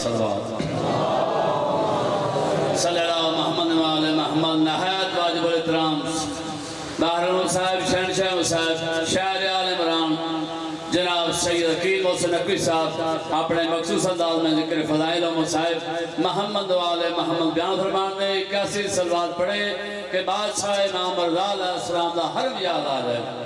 صلوات صلی اللہ محمد وآل محمد نہایت واجب الاحترام بحرون صاحب شہنشاہ صاحب شاعر آل عمران جناب سید حکیم حسین نقوی صاحب اپنے مخصوص انداز میں ذکر فضائل و مصائب محمد وآل محمد بیان فرمان میں 81 صلوات پڑھے کہ بادشاہ نامرضا علیہ السلام دا حرم یاد آ جائے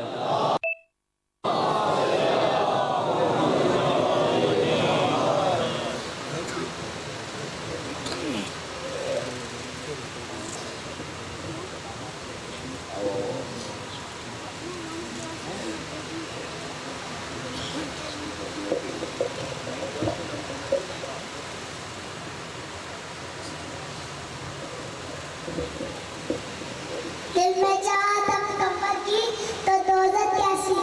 دل میں چاہت کمر کی تو دوزت کیسی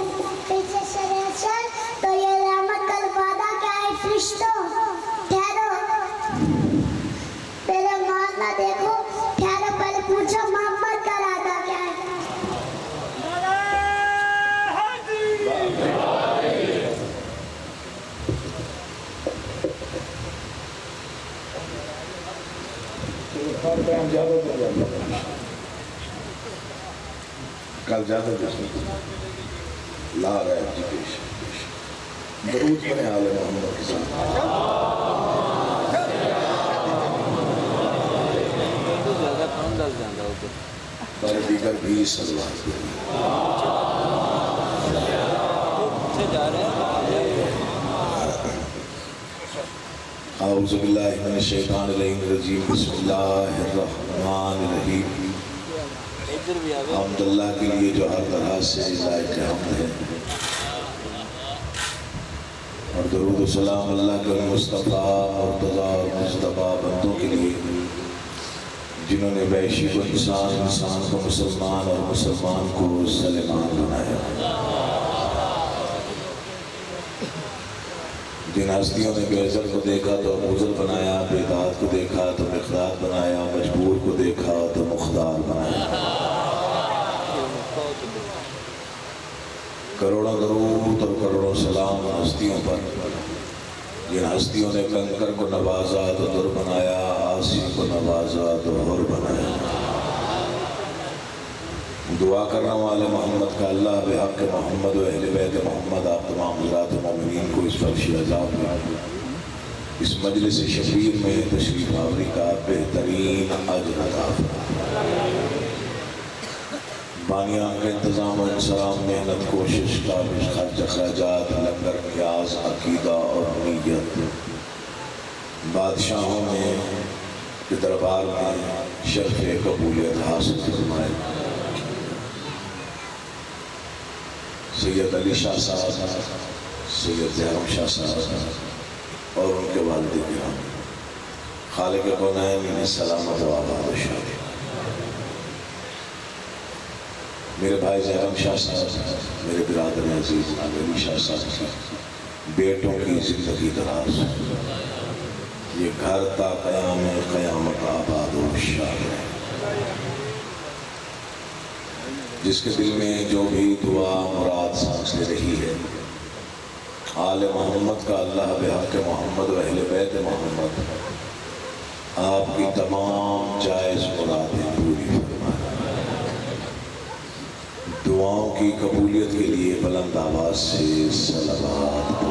پیچھے شریعت تو یہ رحمت کا وعدہ کیا ہے فرشتوں ٹھہرو پہلے ماننا دیکھو ٹھہرو پہلے پوچھو محمد کا ارادہ کیا ہے کل زیادہ لا رہے جی پیش درود پڑھیں آل محمد کے ساتھ بارے دیگر بھی صلوات اعوذ باللہ من الشیطان الرجیم بسم اللہ الرحمن الرحیم حمد اللہ کے لیے جو ہر طرح سے لائق حمد ہے اور درود و سلام اللہ کے مصطفیٰ مرتضیٰ اور مصطفیٰ بندوں کے لیے جنہوں نے وحشی کو انسان انسان کو مسلمان اور مسلمان کو سلیمان بنایا جن ہستیوں نے بے عزت کو دیکھا تو موزل بنایا بے داد کو دیکھا تو مقداد بنایا مجبور کو دیکھا تو مختار بنایا کروڑوں درود اور کروڑوں سلام ہستیوں پر جن ہستیوں نے کنکر کو نوازا تو در بنایا آسی کو نوازا تو حر بنایا دعا کرنا والے محمد کا اللہ بحق محمد و اہل بیت محمد آپ تمام حضرات مومنین کو اس فرش عذاب میں اس مجلس شبیر میں تشریف آوری کا بہترین اجر عطا فرمائے بانیان کا انتظام و انسلام محنت کوشش کاوش خرچ اخراجات لنگر نیاز عقیدہ اور نیت بادشاہوں میں کے دربار میں شرف قبولیت حاصل فرمائے سید علی شاہ صاحب سید زہرم شاہ صاحب اور ان کے والد کرام خالق کونین انہیں سلامت و آباد و شادی میرے بھائی زہرم شاہ صاحب میرے برادر عزیز علی شاہ صاحب کی بیٹوں کی زندگی دراز یہ گھر تا قیامت آباد و شاد ہے جس کے دل میں جو بھی دعا مراد سانس لے رہی ہے آل محمد کا اللہ بحق محمد و اہل بیت محمد آپ کی تمام جائز مرادیں پوری فرمائے دعاؤں کی قبولیت کے لیے بلند آواز سے صلوات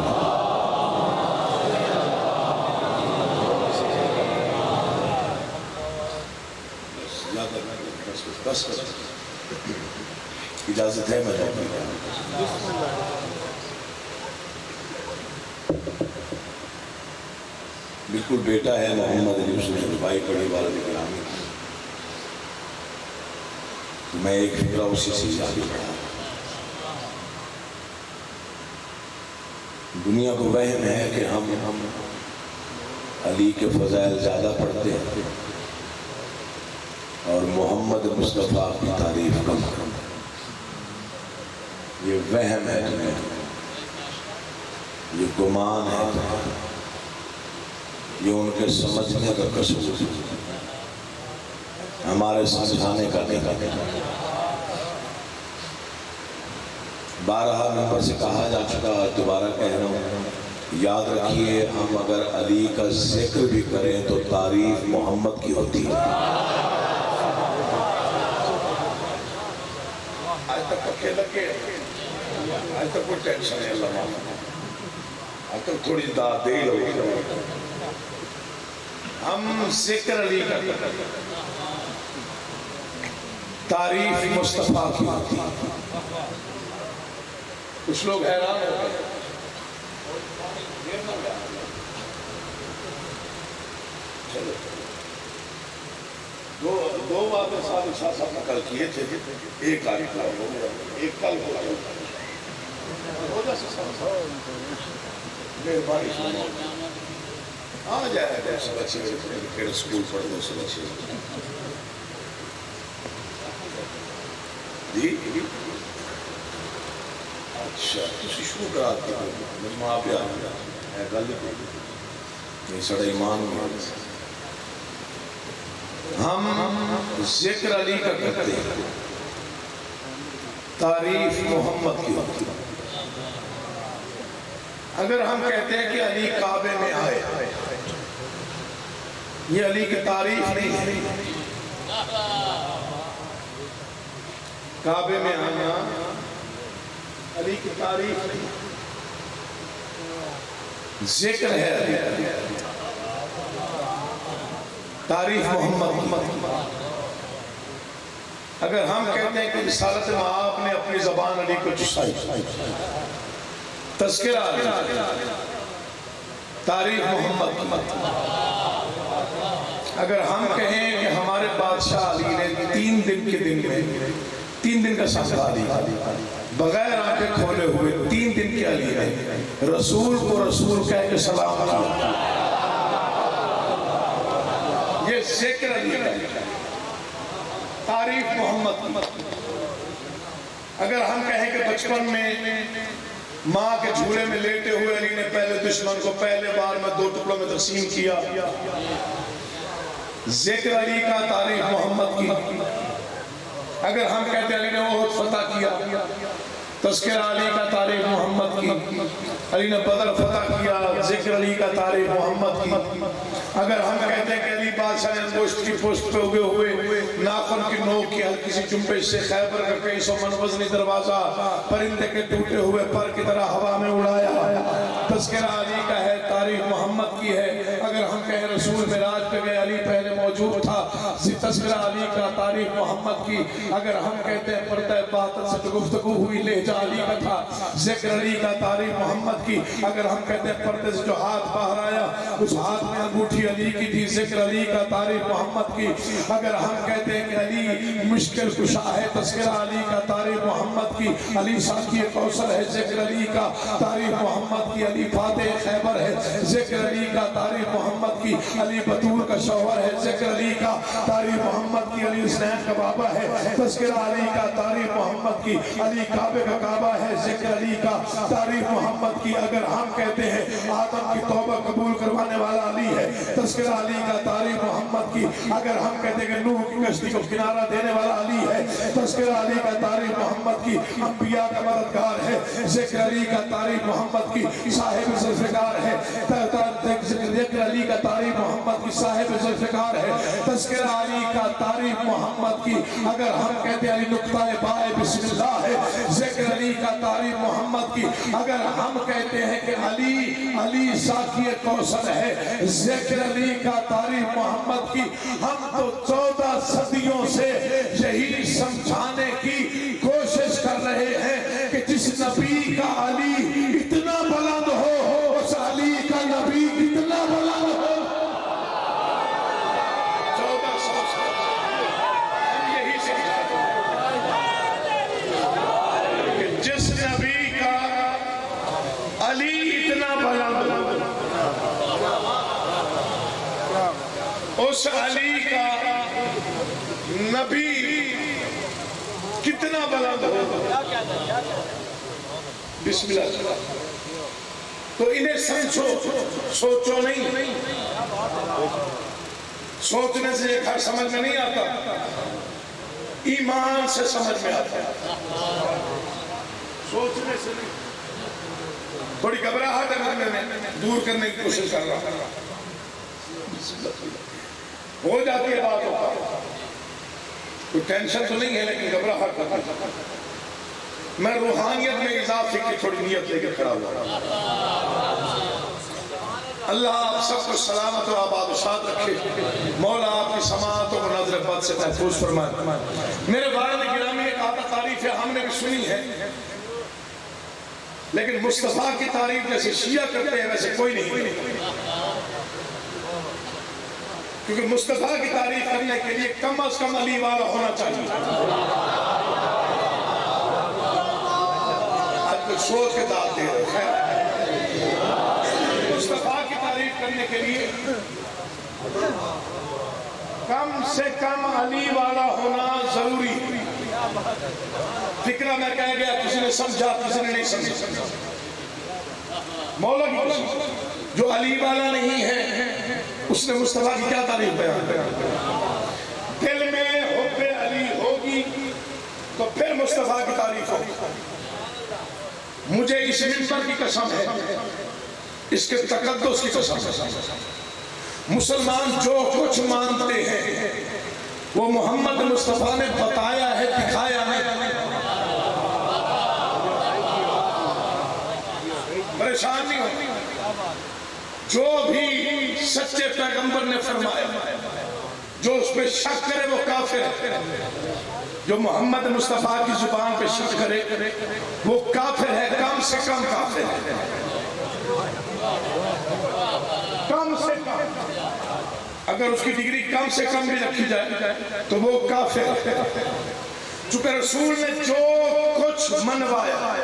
بس اجازت ہے میں بالکل بیٹا ہے محمد علی حسین بھائی پڑھی والا گرامی میں ایک فکرہ اسی سے آگے بڑھا دنیا کو وہم ہے کہ ہم علی کے فضائل زیادہ پڑھتے ہیں اور محمد مصطفیٰ کی تعریف کم کرم یہ وہم ہے تمہیں یہ گمان ہے یہ ان کے سمجھنے کا قصور ہمارے سمجھانے کا نہیں بارہا ممبر سے کہا جا چکا دوبارہ کہہ رہا ہوں یاد رکھیے ہم اگر علی کا ذکر بھی کریں تو تعریف محمد کی ہوتی ہے. آج تک پکے لگے, آج تک کوئی ٹینشن ہے, اللہ معاف, آج تک تھوڑی داد دے لو. ہم ذکر علی کا کریں, تعریف مصطفیٰ کی ہوتی ہے. کچھ لوگ حیران ہو گئے, دو باتیں صادق شاہ صاحب نے کل کیے تھے, ایک آج کل ہو گیا, ایک کل ہو گیا. مہربانی سنو, آ جائے گا سب اچھے پھر اسکول پڑھ دو سب اچھے جی. اچھا تسی شروع کرا دیا, ماں پہ آ گیا گل نہیں سڑا ایمان میں. ہم ذکر علی کا کرتے ہیں, تعریف محمد کی ہوتی ہے. اگر ہم کہتے ہیں کہ علی کعبے میں آئے, یہ علی کی تعریف نہیں ہے. کعبے میں آنا علی کی تعریف نہیں, ذکر ہے علی, تعریف محمد. اگر ہم کہتے ہیں کہ رسالت مآب نے اپنی زبان علی کو چسائی, تذکرہ علی, تعریف محمد. اگر ہم کہیں کہ ہمارے بادشاہ علی نے 3 دن کے دن میں 3 دن کا سفر لیا, بغیر آنکھیں کھولے ہوئے 3 دن کے علی نے رسول کو رسول کہہ کے سلام کیا, یہ ذکر علی کا, تعریف محمد. اگر ہم کہیں کہ بچپن میں ماں کے جھولے میں لیٹے ہوئے علی نے پہلے دشمن کو پہلے بار میں 2 ٹکڑوں میں تقسیم کیا, ذکر علی کا, تعریف محمد کی. اگر ہم کہتے ہیں علی نے احد فتح کیا, تذکرہ علی کا, تعریف محمد کی. علی نے بدر فتح کیا, ذکر علی کا, تعریف محمد کی. اگر ہم کہتے ہیں کہ علی بادشاہ نے گوشت کی پشت پہ اگے ہوئے ناخن کی نوک کی ہلکی سی جنبش سے خیبر کا کئی سو من وزنی دروازہ پرندے کے ٹوٹے ہوئے پر کی طرح ہوا میں اڑایا, تذکرہ علی کا ہے, تعریف محمد کی ہے. اگر ہم کہیں رسول معراج پہ گئے علی پہلے موجود تھا, تذکرہ علی کا, تعریف محمد کی. اگر ہم کہتے ہیں پردہ باطن سے گفتگو ہوئی لہجہ علی کا تھا, ذکر علی کا, تعریف محمد کی. اگر ہم کہتے ہیں پردے سے جو ہاتھ باہر آیا اس ہاتھ میں انگوٹھی علی کی تھی, ذکر علی کا, تعریف محمد کی. اگر ہم کہتے ہیں کہ علی مشکل کشا ہے, تذکرہ علی کا, تعریف محمد کی. علی ساقی کوثر ہے, ذکر علی کا, تعریف محمد کی. علی فاتح خیبر ہے, ذکر علی کا, تعریف محمد کی. علی بطور کا شوہر ہے, ذکر علی کا, تعریف محمد کی. علی حسنین کا بابا ہے, تذکرہ علی کا, تعریف محمد کی. علی کعبے کا کعبہ ہے, ذکر علی کا, تعریف محمد کی. اگر ہم کہتے ہیں آدم کی توبہ قبول کروانے والا علی ہے, تذکرہ علی کا, تعریف محمد کی. اگر ہم کہتے ہیں کہ نوح کی کشتی کو کنارہ دینے والا علی ہے, تذکرہ علی کا, تعریف محمد کی. انبیاء کا مددگار ہے, ذکر علی کا, تعریف محمد کی. صاحب ذوالفقار ہے, ذکر علی کا, تعریف محمد کی. صاحب ذوالفقار ہے, تذکرہ علی کا, تعریف محمد کی. اگر ہم کہتے ہیں علی نقطہ بائے بسم اللہ ہے, ذکر علی کا, تعریف محمد کی. اگر ہم کہتے ہیں کہ علی ساقی کوثر ہے, ذکر علی کا, تعریف محمد کی. ہم تو 14 صدیوں سے یہی سمجھانے کی کوشش کر رہے ہیں کہ جس نبی کا علی اتنا بلند ہو, اس علی کا نبی اتنا بلند ہو. 14 سال سے ہم یہی سمجھاتے ہیں کہ جس نبی کا علی اتنا بلند ہو, اس علی کا نبی کتنا بلند ہو. بسم اللہ. تو انہیں سمجھو, سوچو نہیں. سوچنے سے ایک ہر سمجھ میں نہیں آتا, ایمان سے سمجھ میں آتا ہے, سوچنے سے نہیں. تھوڑی گھبراہٹ ہے میں دور کرنے کی کوشش کر رہا ہوں. ہو جاتی ہے بات ہوتا ہے. کوئی ٹینشن تو نہیں ہے لیکن گھبراہٹ ہوتی ہے. میں روحانیت میں اضافے کی تھوڑی نیت لے کے کھڑا ہوا. اللہ آپ سب کو سلامت اور آباد و شاد رکھے. مولا آپ کی سماعت و مناظر بد سے محفوظ فرمائے. میرے والد گرامی نے کہا تھا تعریف ہے ہم نے بھی سنی ہے لیکن مصطفیٰ کی تعریف جیسے شیعہ کرتے ہیں ویسے کوئی نہیں. کیونکہ مصطفیٰ کی تعریف کرنے کے لیے کم از کم علی والا ہونا چاہیے. آج کچھ سوچ کے داد دے رہے ہیں. مصطفیٰ کی تعریف کرنے کے لیے کم سے کم علی والا ہونا ضروری. فکرہ میں کہہ گیا کسی نے سمجھا کسی نے نہیں سمجھا. مولا کی قسم جو علی والا نہیں ہے اس نے مصطفیٰ کی کیا تعریف بیان کیا. دل میں حب علی ہوگی تو پھر مصطفیٰ کی تعریف ہوگی. مجھے اس منبر کی قسم ہے اس کے تقدس کی قسم ہے. مسلمان جو کچھ مانتے ہیں وہ محمد مصطفیٰ نے بتایا ہے دکھایا ہے. پریشان نہیں ہوتی. جو بھی سچے پیغمبر نے فرمایا جو اس پہ شک کرے وہ کافر ہے. جو محمد مصطفیٰ کی زبان پہ شک کرے وہ کافر ہے. کم سے کم کافر ہے. کم سے کم اگر اس کی ڈگری کم سے کم بھی رکھی جائے تو وہ کافر ہے. چونکہ رسول نے جو کچھ منوایا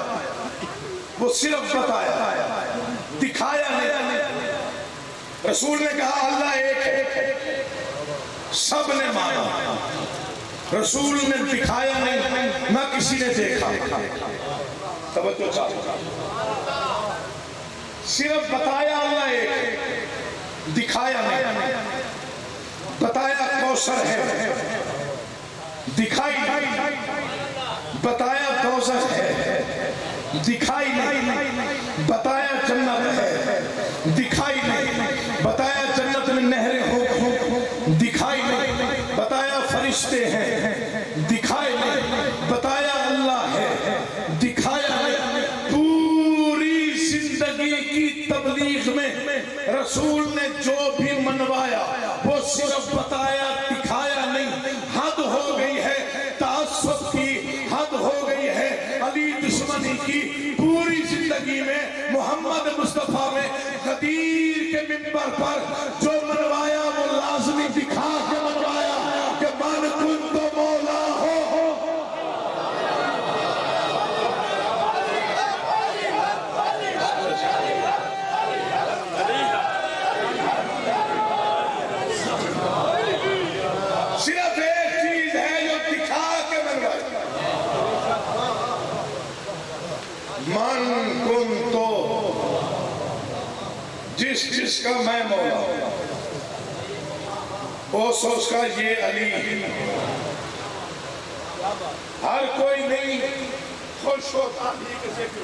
وہ صرف بتایا دکھایا نہیں. رسول نے کہا اللہ ایک ہے سب نے مانا. رسول نے دکھایا نہیں نہ کسی نے دیکھا. توجہ چاہیے. صرف بتایا اللہ ایک ہے دکھایا نہیں. بتایا کوثر ہے دکھائی نہیں. بتایا دوزخ ہے دکھائی نہیں. بتایا جنت ہے دکھائی نہیں. بتایا جنت میں نہریں ہوں دکھائی نہیں. بتایا فرشتے ہیں دکھائی نہیں. بتایا اللہ ہے دکھایا نہیں. پوری زندگی کی تبلیغ میں رسول نے جو بھی منوایا وہ صرف بتایا دکھایا نہیں. حد ہو گئی ہے تعصب کی. حد ہو گئی ہے علی دشمنی کی. پوری زندگی میں محمد مصطفیٰ میں غدیر کے منبر پر جو منوایا وہ لازمی دکھا کے منوایا کہ من کن تو مولا ہو. صرف ایک چیز ہے جو دکھا کے منوایا. من کن تو جس کا میں مولا اس کا یہ علی. ہر کوئی نہیں خوش ہوتا علی کے ذکر.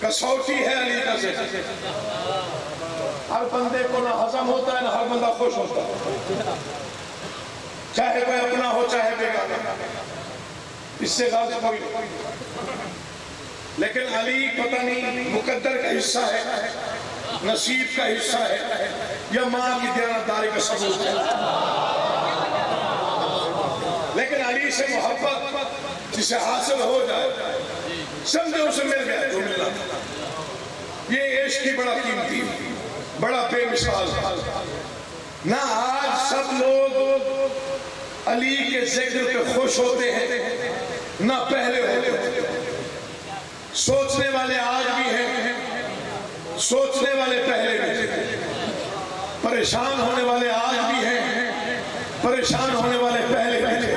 کسوٹی ہے علی کا ذکر. ہر بندے کو نہ ہضم ہوتا ہے نہ ہر بندہ خوش ہوتا ہے. چاہے کوئی اپنا ہو چاہے بیگانہ. اس سے غالب کوئی نہیں. لیکن علی پتہ نہیں مقدر کا حصہ ہے نصیب کا حصہ ہے یا ماں کی دیانتداری کا ثبوت ہے. لیکن علی سے محبت جسے حاصل ہو جائے سمجھے اسے مل گیا جو ملنا. یہ عشق کی بڑا قیمتی بڑا بے مثال. نہ آج سب لوگ علی کے ذکر پہ خوش ہوتے ہیں نہ پہلے ہوتے ہیں. سوچنے والے آج بھی ہیں سوچنے والے پہلے بھی ہیں. پریشان ہونے والے آج بھی ہیں پریشان ہونے والے پہلے بھی ہیں.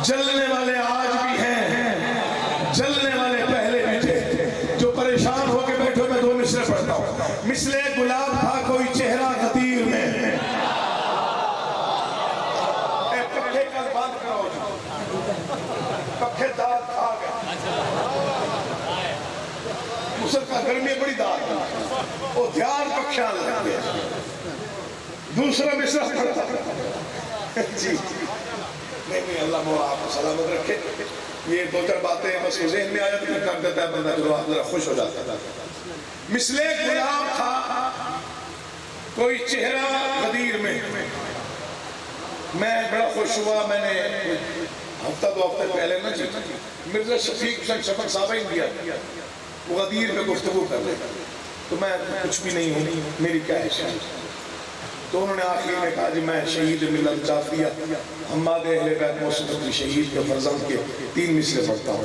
جلنے والے آج بھی ہیں جلنے والے پہلے بھی تھے. جو پریشان ہو کے بیٹھو میں دو مصرے پڑھتا ہوں. مثل گلاب تھا کوئی چہرہ غدیر میں. اے پکھے کا بند کرو پکھے داد کھا گئے. تھا گرمی بڑی دار وہ دھیان کا خیال رکھ گیا دوسرا مصرع پڑھتا جی نہیں اللہ مولا آپ کو سلامت رکھے یہ دو چار باتیں بس ذہن میں آ جاتی ہیں کر دیتا ہے بندہ جو آپ ذرا خوش ہو جاتا ہے مثل گلاب تھا کوئی چہرہ غدیر میں بڑا خوش ہوا میں نے ہفتہ دو ہفتے پہلے نا جی مرزا شفیق حسین شفق صاحب انڈیا وہ غدیر میں گفتگو کر رہے تو میں کچھ بھی نہیں ہوں میری کیا ہے شاید تو انہوں نے آخری میں کہا جی میں شہید ملت جعفریہ حماد اہل بیت محسن کی شہید کے فرزند کے 3 مصرع پڑھتا ہوں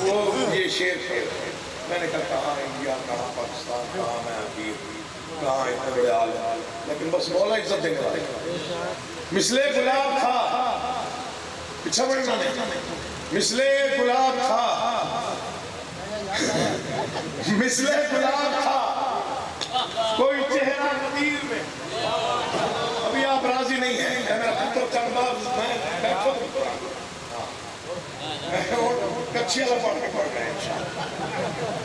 وہ یہ شعر میں نے کہا کہاں انڈیا کہاں پاکستان کہاں میں امیر کہاں اتنے بڑے عالم لیکن بس مولا عزت دینے والے مثل گلاب تھا پیچھا بڑھنا نہیں مثل گلاب تھا مثل گلاب تھا کوئی چہرہ غدیر میں ابھی آپ راضی نہیں ہیں میرا پتر چند بار میں بیٹھو کچھی والا پڑھ کے پڑھ رہے ہیں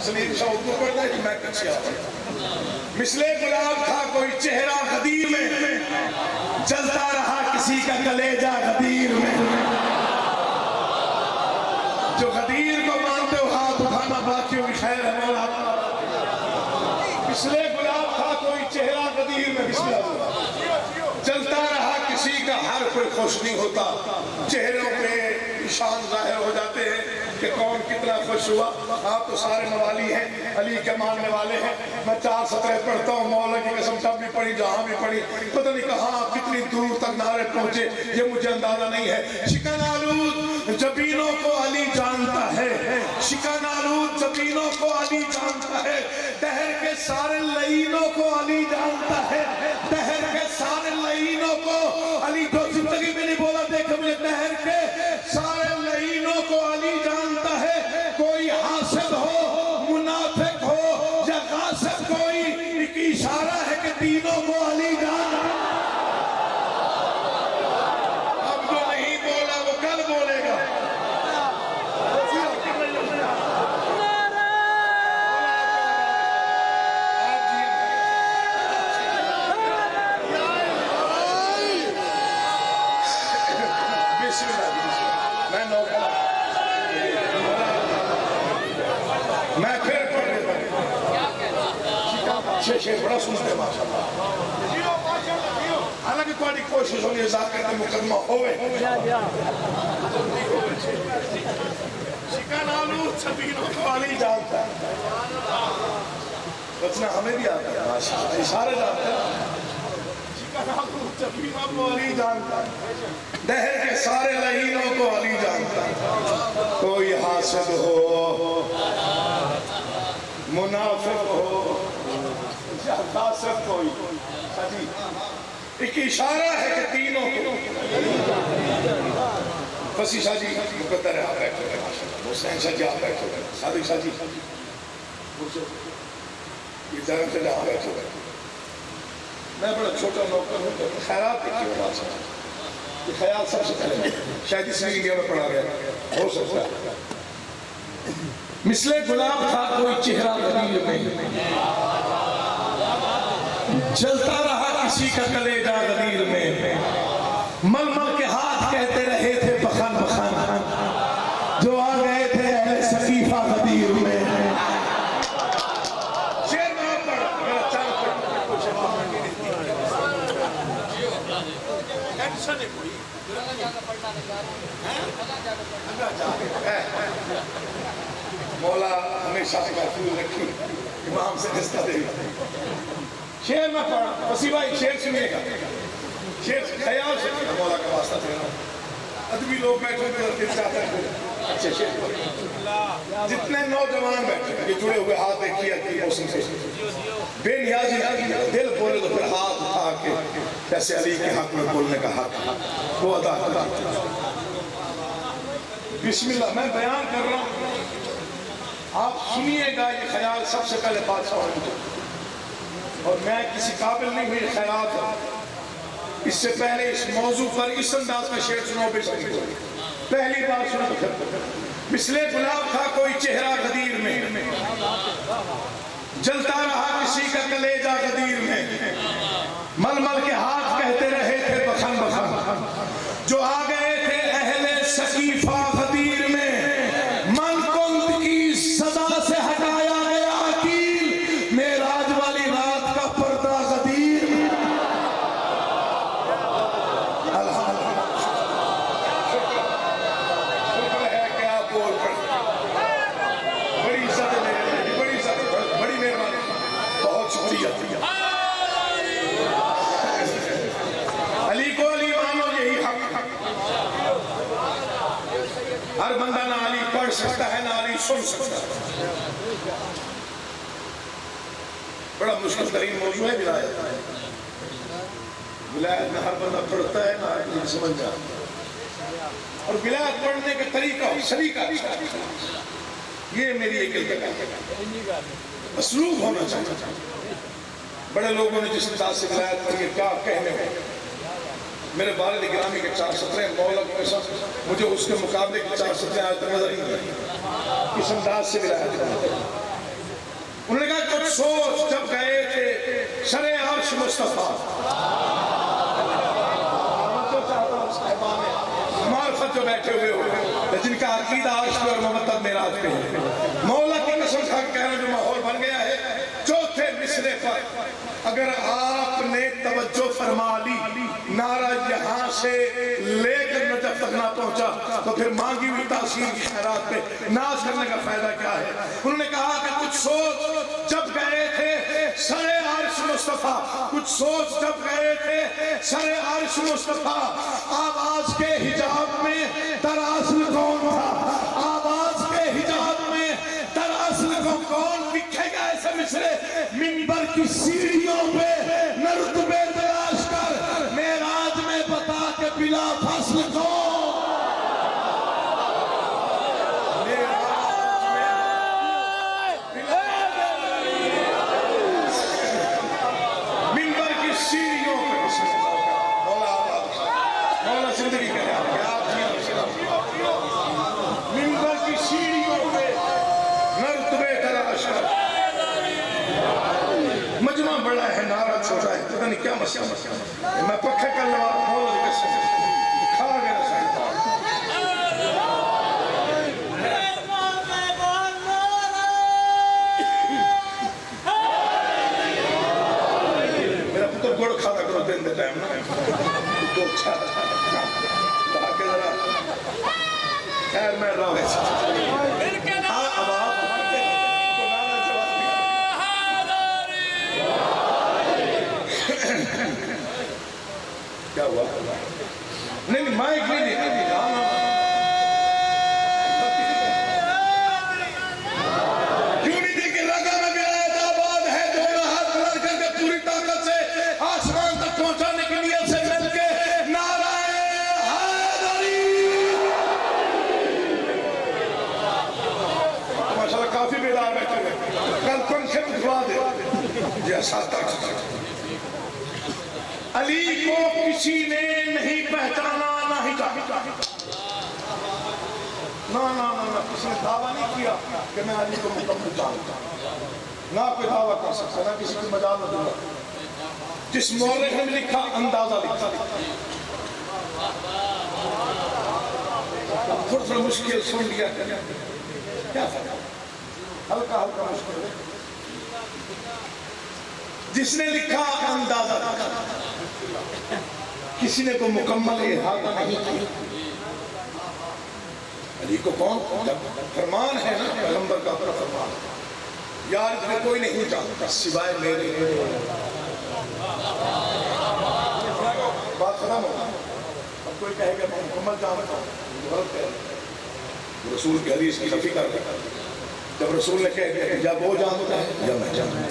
سلیم شاہ اردو پڑھ رہے ہیں کہ میں کچھی والا پڑھ رہا ہوں مثل گلاب تھا کوئی چہرہ غدیر میں جلتا رہا کسی کا کلیجہ غدیر میں جو غدیر کو مانتے ہو ہاتھ اٹھانا باقیوں کی خیر ہے مولا مثل گلاب تھا کوئی چہرہ غدیر میں بسم اللہ چلتا رہا کسی کا ہر کوئی خوش نہیں ہوتا چہروں پہ نشان ظاہر ہو جاتے ہیں کہ کون کتنا خوش ہوا آپ تو سارے موالی ہیں علی کے ماننے والے ہیں میں 4 سطریں پڑھتا ہوں مولا کی قسم تب بھی پڑھی جہاں بھی پڑھی پتہ نہیں کہاں کتنی دور تک نعرے پہنچے یہ مجھے اندازہ نہیں ہے شکن آلود جبینوں کو علی جانتا ہے شکن آلود جبینوں کو علی جانتا ہے دہر کے سارے لعینوں کو علی جانتا ہے دہر کے سارے لعینوں کو علی جو زندگی میں نہیں بولا دیکھ مجھے دہر کے سارے لعینوں کو علی جانتا ہے کوئی حاسد ہو منافق ہو یا غاصب کوئی ایک اشارہ ہے کہ تینوں کو علی جانتا ہے اب جو نہیں بولا وہ کل بولے گا میں پھر پڑھ دیتا ہوں شیخ بڑا سنتے ہیں ماشاءاللہ حالانکہ تمہاری کوشش ہونی ہے ذات کرتے مقدمہ ہوئے شکن آلود چھبینوں کو علی جانتا ہے بچنا ہمیں بھی آتا ہے ماشاءاللہ اشارے جانتا ہے شکن آلود چھبینوں کو علی جانتا ہے دہر کے سارے لعینوں کو علی جانتا ہے کوئی حاسد ہو منافق ہو یا غاصب کوئی ایک اشارہ ہے کہ تینوں کو فصیح شاہ جی مقدر ہے آپ بیٹھو گئے حسین شاہ جی آپ بیٹھو گئے صادق شاہ جی یہ جانب سے جہاں بیٹھو گئے میں بڑا چھوٹا نوکر ہوں خیرات دیکھی ہو بات سمجھ یہ خیال سب سے پہلے شاید اس لیے انڈیا میں پڑھا گیا ہو سکتا ہے مثل گلاب تھا کوئی چہرہ غدیر میں چلتا رہا کسی کا کلیجہ غدیر میں مل مل کے ہاتھ کہتے رہے تھے بخن بخن جو آ گئے تھے اہل سقیفہ غدیر میں شیر نہ پڑھ میرا چاند پڑھ ٹینشن ہے کوئی مولا ہمیشہ سے محفوظ رکھی امام سے رستہ دے شیر میں پڑھا وسیع بھائی شیر سنیے گا شیر خیال سے مولا کا واسطہ دے رہا ادبی لوگ بیٹھے ہوئے دل چاہتا ہے اچھا شیر جتنے نوجوان بیٹھے یہ جڑے ہوئے ہاتھ دیکھیے اپنی موسم سے بے نیازی دل بولے تو پھر ہاتھ اٹھا کے جیسے علی کے حق میں بولنے کا حق وہ ادا کرتا بسم اللہ میں بیان کر رہا ہوں آپ سنیے گا یہ خیال سب سے پہلے بادشاہ ہونے اور میں کسی قابل نہیں ہوئی خیالات اس سے پہلے اس موضوع پر اس انداز کا شعر سنو بے شک پہلی بار سنو تو پھر مثل گلاب تھا کوئی چہرہ غدیر میں، جلتا رہا کسی کا کلیجہ غدیر میں، مل مل کے ہاتھ کہتے رہے تھے بخن بخن، جو آ گئے تھے اہل سقیفہ غدیر میں، من کند کی صدا سے ہٹایا گیا عقیل، معراج والی رات کا پردہ غدیر میں۔ شکر ہے کہ آپ بول پڑے، بڑی عزت ہے میرے لیے، بڑی عزت ہے، بڑی مہربانی، بہت شکریہ۔ علی کو علی مانو، یہی حق۔ ہر بندہ نہ علی پڑھ سکتا ہے نہ علی سن سکتا ہے۔ بڑا مشکل ترین موضوع ہے ولایت۔ ولایت نہ ہر بندہ پڑھتا ہے نہ ہر کسی سمجھ جاتا ہے، اور ولایت پڑھنے کا طریقہ سلیقہ یہ میری ایک اسلوب ہونا چاہیے۔ بڑے لوگوں نے جس انداز سے ولایت پڑھی ہے کیا کہنے ہیں، میرے والد گرامی کے 4 سطریں مولا کے ساتھ مجھے اس کے مقابلے کی 4 سطریں آج تک نظر ہی نہیں آئی، اس انداز سے ولایت پڑھی۔ انہوں نے کہا کچھ سوچ جب گئے تھے سر عرش مصطفیٰ، معرفت جو بیٹھے ہوئے ہو جن کا عقیدہ عرش پہ اور ممتد معراج پہ ہے، مولا کی قسم کھا کے کہہ رہا ہوں جو ماحول بن گیا ہے، چوتھے مصرے پر اگر آپ نے توجہ فرما لی، نعرہ یہاں سے لے کر نجف تک نہ پہنچا تو پھر مانگی ہوئی تاثیر کی خیرات پہ ناز کرنے کا فائدہ کیا ہے۔ انہوں نے کہا کہ کچھ سوچ جب گئے تھے سر عرش مصطفیٰ، کچھ سوچ جب گئے تھے سر عرش مصطفیٰ، آواز کے حجاب میں دراصل کون تھا، آواز کے حجاب میں دراصل کون لکھے گا ایسے مصرے، منبر کی سیڑھیوں پہ نہ رتبے تلاش کر معراج میں بتا کہ بلا فصل کون، منبر کی سیڑھیوں پہ مولا زندگی کرے منبر کی سیڑھیوں پہ نہ رتبے تلاش کر، مجمع بڑا ہے نعرہ چھوٹا ہے، پتہ نہیں کیا مسئلہ، میں پکھے کر لوا مولا کی قسم کھا گیا سائنٹا۔ میرا پتر گوڑ کھاتا کرو دن دے ٹائم نا تو اچھا تاکہ ذرا خیر میں رہا ہے اب آپ کیا ہوا؟ نہیں مائک نہیں دیکھا، کیوں نہیں دیکھے؟ لگا میں ولایت آباد ہے، دونوں ہاتھ بلند کر کے پوری طاقت سے آسمان تک پہنچانے کی نیت سے مل کے نعرہ حیدری۔ ماشاءاللہ کافی بیدار بیٹھے ہوئے، کل پنکھے بجھوا دے جیسا تک علی کو کسی نے نہیں پہچانا نہ ہی کہا، نہ کسی نے دعویٰ نہیں کیا کہ میں علی کو مکمل جانتا ہوں، نہ کوئی دعویٰ کر سکتا، نہ کسی کی مجال نہ دوں۔ جس مورخ نے لکھا اندازہ لکھا، تھوڑا مشکل سن لیا کیا فرق، ہلکا مشکل ہے۔ جس نے لکھا اندازہ لکھا، کسی نے کوئی مکمل احاطہ نہیں کیا۔ علی کو کون فرمان ہے نا پیغمبر کا اپنا فرمان، یار تمہیں کوئی نہیں جانتا سوائے میرے، بات ختم ہوگا۔ اب کوئی کہے گا میں مکمل جانتا ہوں، غلط ہے۔ رسول کی حدیث کی نفی کر دیا، جب رسول نے کہہ دیا کہ یا وہ جانتا ہے یا میں جانتا ہوں،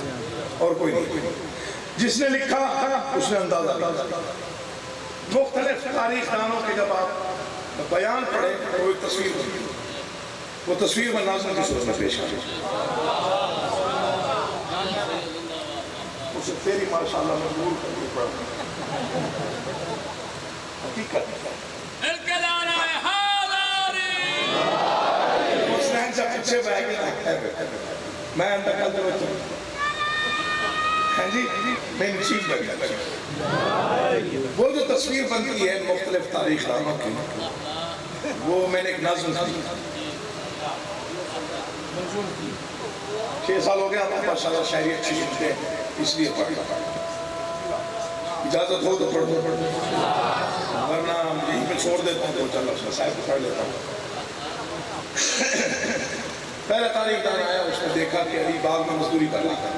اور کوئی نہیں۔ جس نے لکھا اس نے اندازہ لکھا۔ مختلف تاریخ دانوں کے جب آپ بیان پڑھے تو وہ ایک تصویر بنی، وہ تصویر میں ناظرین کی صورت میں پیش کی، اسے تیری ماشاءاللہ مقبول کرنی پڑا، حقیقت اچھے بہ گیا میں اندر کل دو ہاں جی میں چیز بن گیا وہ جو تصویر بنتی ہے مختلف تاریخ ناموں کی وہ میں نے ایک نظم کی 6 سال ہو گیا ماشاءاللہ شاعری اچھی لکھتے ہیں اس لیے پڑھ رہا اجازت ہو تو پڑھ دو ورنہ یہیں پہ چھوڑ دیتا ہوں تو چل رہا صاحب کو پڑھ لیتا ہوں پہلا تاریخ دان آیا اس نے دیکھا کہ علی باغ میں مزدوری کر رہا تھا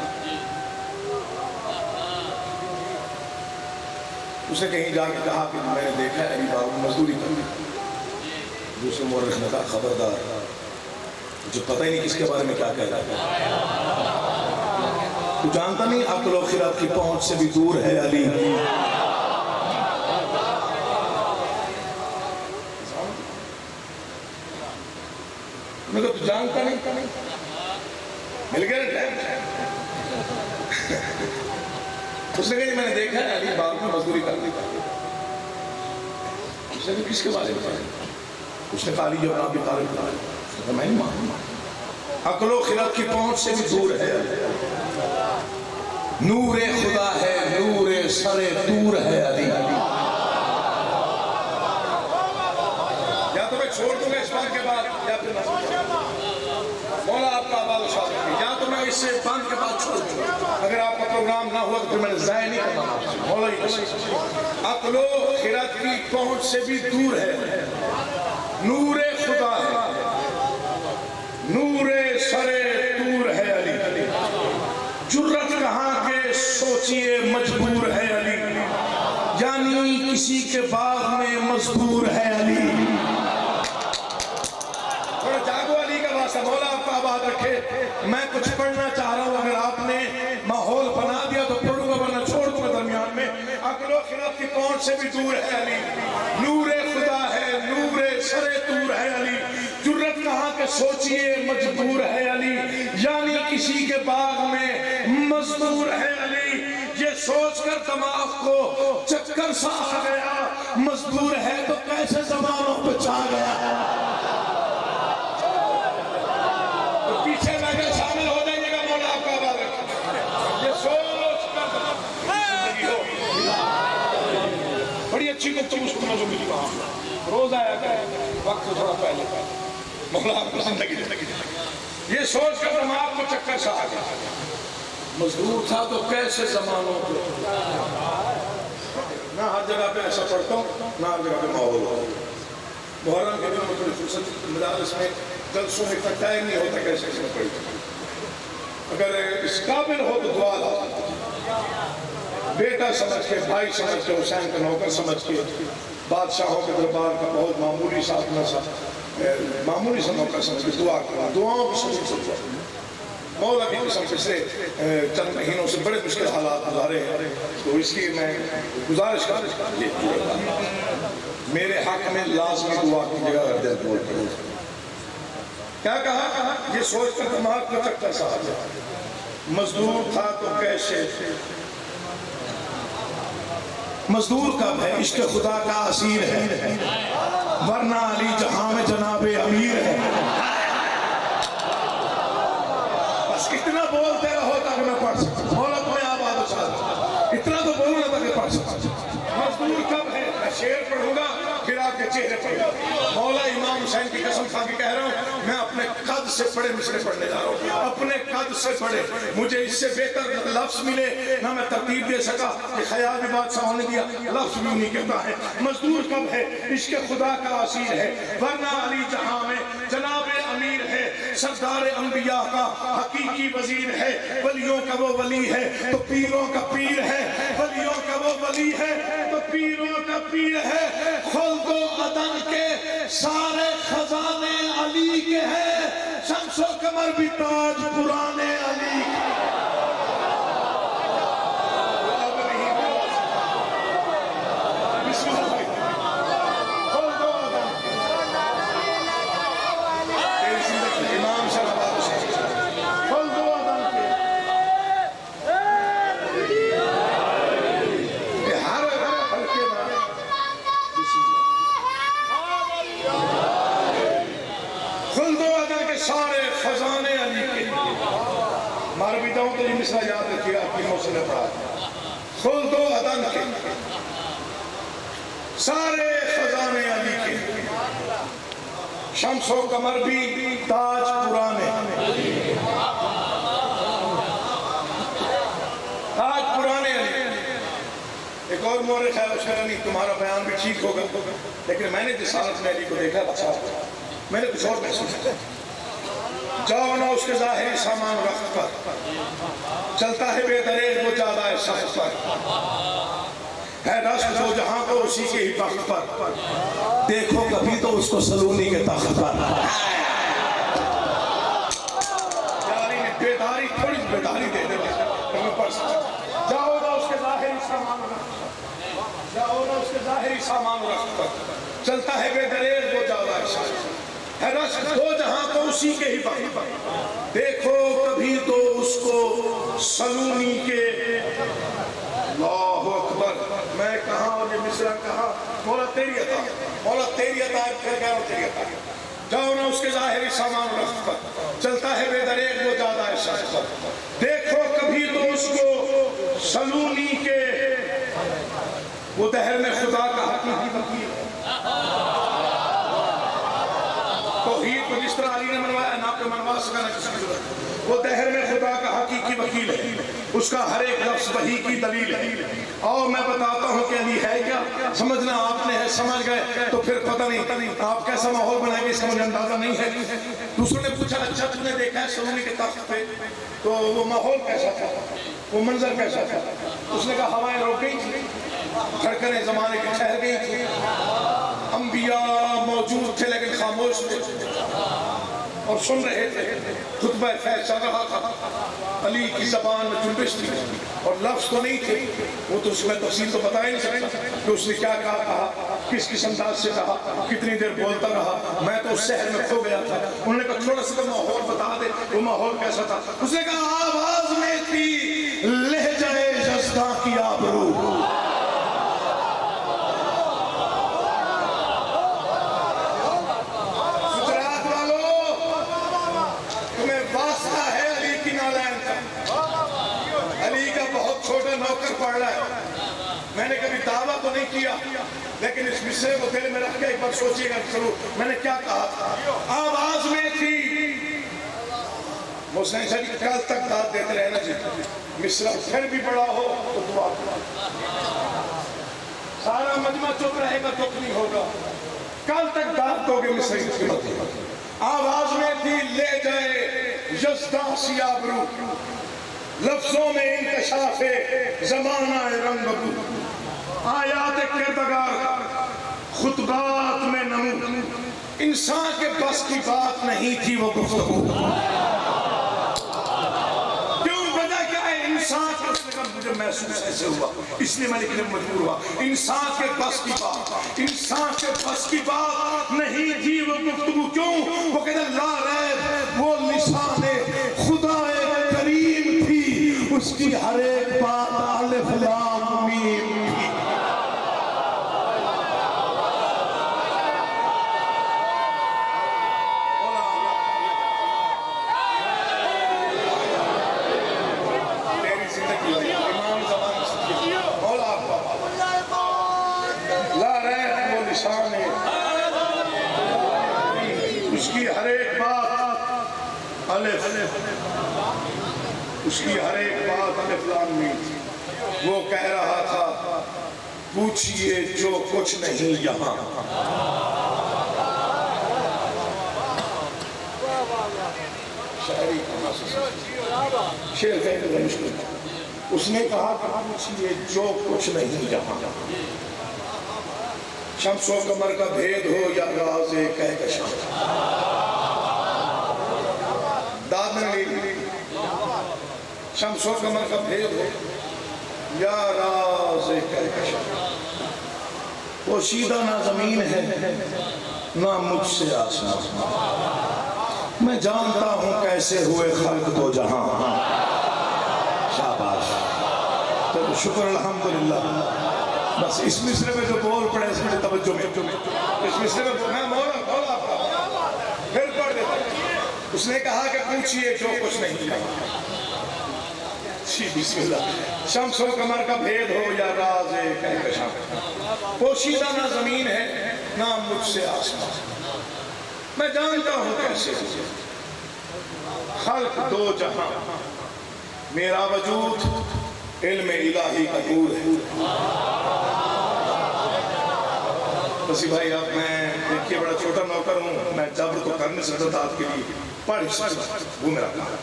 اس نے کہیں جا کے کہا کہ میں نے دیکھا ہے علی باغ میں مزدوری کر رہی دوسرے مورخ نے کہا خبردار مجھے پتہ ہی نہیں کس کے بارے میں کیا کہہ رہا ہے تو جانتا نہیں عقل و خرد کی پہنچ سے بھی دور ہے علی میں کہا تو جانتا نہیں مل گیا نا ٹائم اس نے کہا میں نے دیکھا ہے علی باغ میں مزدوری کرنے کا اس نے کہا کس کے بارے میں اس نے کہا علی جو آپ بتا رہے میں نہیں مانوں عقل و خرد کی پہنچ سے بھی دور ہے نور خدا ہے نور سر دور ہے علی یا تو میں چھوڑ دوں گا اس بات کے بعد یا پھر مولا آپ کا آباد و شاد رکھے یا تو میں اس سے بند کے بعد چھوڑ دوں گا اگر آپ کا پروگرام نہ ہوا تو پھر میں نے ضائع نہیں کرنا مولا ہی عقل و خرد کی پہنچ سے بھی دور ہے نور خدا ہے نور سر دور ہے علی جرت کہاں کے سوچئے مجبور ہے علی یعنی کسی کے باغ میں مزدور ہے علی تھوڑا جاگو علی کا واسطہ مولا آپ کا آباد رکھے میں کچھ پڑھنا چاہ رہا ہوں اگر آپ نے ماحول بنا دیا تو پڑھوں گا ورنہ چھوڑ دوں گا درمیان میں عقل و خرد کی پہنچ سے بھی دور ہے علی نور خدا ہے نور سر دور ہے علی جرت کہاں کے سوچئے مجبور ہے علی یعنی کسی کے باغ میں مزدور ہے علی یہ سوچ کر دماغ کو چکر سا آ گیا مزدور ہے تو کیسے زمانوں پہ چھا گیا تو پیچھے میں اگر شامل ہو جائیے گا مولا آپ کا آباد رکھے یہ سوچ کر زندگی ہو بڑی اچھی گفتگو سننا جو ملی وہاں روز آیا کرے وقت تھوڑا پہلے مولا آپ کو زندگی یہ سوچ کر دماغ کو چکر سا آ گیا مزدور تھا تو کیسے زمانوں پہ نہ ہر جگہ پہ ایسا پڑھتا ہوں نہ ہر جگہ پہ ماحول ہو محرم کے دن میں تھوڑی فرصت مدارس میں جلسوں میں اتنا ٹائم نہیں ہوتا کیسے اس میں پڑھی اگر اس قابل ہو تو دعا دو بیٹا سمجھ کے بھائی سمجھ کے حسین کا نوکر سمجھ کے بادشاہوں کے دربار کا بہت معمولی ساتھ نہ معمولی سا نوکر سمجھ کے دعا کرنا دعاؤں کی سمجھ مولا کی قسم سے چند مہینوں سے بڑے مشکل حالات گزارے ہیں تو اس کی میں گزارش کر میرے حق میں لازمی دعا کیجیے گا اگر دل بول پڑے کیا کہا یہ سوچ کر دماغ کو چکر سا آ جائے مزدور تھا تو کیسے مزدور کب ہے عشق خدا کا اسیر ہے ورنہ علی جہاں میں جناب امیر ہے بس اتنا بولتے رہو تاکہ میں پڑھ سکتا مولا تمہیں آباد و شاد اتنا تو بولو نا تاکہ پڑھ سکتا مزدور کب ہے میں شعر پڑھوں گا پھر آپ کے چہرے پڑھوں مولا امام حسین کی قسم کھا کے کہہ رہا ہوں میں اپنے قد سے پڑھے مصرے پڑھنے جا رہا ہوں اپنے قد سے پڑھے مجھے اس سے بہتر لفظ ملے نہ میں ترتیب دے سکا کہ خیال بھی بادشاہ نے دیا لفظ بھی نہیں کہتا ہے مزدور کب ہے عشق خدا کا اسیر ہے ورنہ علی جہاں میں جناب امیر ہے سردار انبیاء کا حقیقی وزیر ہے ولیوں کا وہ ولی ہے تو پیروں کا پیر ہے ولیوں کا وہ ولی ہے تو پیروں کا پیر ہے خلد و عدن کے سارے خزانے علی کے ہیں شمس و قمر بھی تاج پرانے علی حکیموں سے نے پڑھا خلد و عدن کے سارے خزانے علی کے شمس و قمر بھی تاج پرانے تاج پرانے علی. ایک اور مورخ ہے اس کا نہیں تمہارا بیان بھی ٹھیک ہوگا لیکن میں نے جس حالت میں علی کو دیکھا اچھا میں نے کچھ اور محسوس کیا. جاؤ نہ اس کے ظاہری سامان رخت پر چلتا ہے بے دریغ وہ زیادہ ہے سخت پر ہے رشک دو جہاں کو اسی کے ہی بخت پر دیکھو کبھی تو اس کو سلونی کے تخت پر. یعنی بیداری تھوڑی بیداری دے دے پڑھ سکتا. جاؤ نہ اس کے ظاہری سامان رخت پر جاؤ نہ اس کے ظاہری سامان رخت پر چلتا ہے بے دریغ وہ زیادہ ہے سخت ہے رشک دو جہاں کو اسی کے ہی بخت پر دیکھو کبھی تو اس کو سلونی کے. اللہ اکبر. میں کہاں اور یہ مصرع کہاں مولا تیری عطا مولا تیری عطا پھر کہہ رہا ہوں تیری عطا. جاؤ نہ اس کے ظاہری سامان رخت پر چلتا ہے بے دریغ وہ زیادہ ہے سخت پر دیکھو کبھی تو اس کو سلونی کے وہ دہر میں خدا کا حقیقی وکیل ہے. توحید کو جس طرح علی نے منوایا نہ آپ کو منوا سکا نہ کسی کی ضرورت. وہ دہر میں خدا کا حقیقی وکیل ہے اس کا ہر ایک لفظ وحی کی دلیل ہے. اور میں بتاتا ہوں کہ علی ہے کیا سمجھنا آپ نے ہے سمجھ گئے تو پھر پتہ نہیں آپ کیسا ماحول بنائیں گے اس کا مجھے اندازہ نہیں ہے. دوسروں نے پوچھا اچھا تم نے دیکھا ہے سلونی کے تخت پہ تو وہ ماحول کیسا تھا وہ منظر کیسا تھا. اس نے کہا ہوائیں رک گئی تھی دھڑکنیں زمانے کی ٹھہر گئی تھی انبیاء موجود تھے لیکن خاموش تھے اور سن رہے تھے. خطبہ فیض چل رہا تھا علی کی زبان میں جنبش تھی اور لفظ تو نہیں تھے. وہ تو اس میں تفصیل تو بتا ہی نہیں سکتا کہ اس نے کیا کہا کس کس انداز سے کہا کتنی دیر بولتا رہا. میں تو اس شہر میں کھو گیا تھا. انہوں نے کہا تھوڑا سا تو ماحول بتا دے وہ ماحول کیسا تھا. اس نے کہا آواز میں تھی لہجہ یزداں کی آبرو. پڑھ رہا ہے میں نے کبھی دعویٰ تو نہیں کیا لیکن اس مصرے کو دل میں رکھ کے ایک بار سوچیے گا ضرور میں نے کیا کہا تھا. آواز میں تھی حسین شاہ جی کل تک داد دیتے رہنا جی مصرع پھر بھی بڑا ہو تو دعا سارا مجمع چپ رہے گا دکھ نہیں ہوگا. کل تک داد دو گے مصرع کی خدمت. آواز میں تھی لے جائے یزداں سی آبرو لفظوں میں انکشاف زمانہ رنگ بو آیات کردگار خطبات میں نمو انسان کے بس کی بات نہیں تھی وہ گفتگو. کیوں وجہ کیا ہے انسان کے اس نے مجھے محسوس ایسے ہوا اس لیے میں لکھنے میں مجبور ہوا. انسان کے بس کی بات انسان کے بس کی بات نہیں تھی وہ گفتگو. کیوں وہ کہتے لا ریب وہ لسان خدا کریم تھی اس کی ہر ایک بات الف لام میم تھی. تیری زندگی امام زمان مولا لا ریب وہ نشان ہے اس کی ہر ایک بات الف اس کی ہر ایک بات الف لام میم تھی. وہ کہہ رہا تھا پوچھئے جو کچھ نہیں یہاں. شاعری شعر کہنے کا مشکل. اس نے کہا کہ پوچھئے جو کچھ نہیں یہاں. شمس و قمر کا بھید ہو یا راز کہکشاں. داد میں نہیں شمس و قمر کا بھید ہو یا راز کہکشاں. پوشیدہ نہ زمین ہے نہ مجھ سے آسمان. میں جانتا ہوں کیسے ہوئے خلق دو جہاں. شاباش چلو شکر الحمدللہ. بس اس مصرے میں جو بول پڑے اس میں توجہ میں اس مصرے میں مولا آپ کا پھر پڑھ دیتا. اس نے کہا کہ پوچھئے جو کچھ نہیں کہا. جی بسم اللہ. شمس و قمر کا بھید ہو یا راز کہکشاں، پوشیدہ نہ زمین ہے نہ مجھ سے آسمان. میں جانتا ہوں کیسے خلق دو جہاں، میرا وجود علم الہی کا نور ہے. وسیع بھائی آپ میں دیکھیے بڑا چھوٹا نوکر ہوں، میں جبر تو کر نہیں سکتا آپ کے لیے، پڑھ سکتا وہ میرا کام.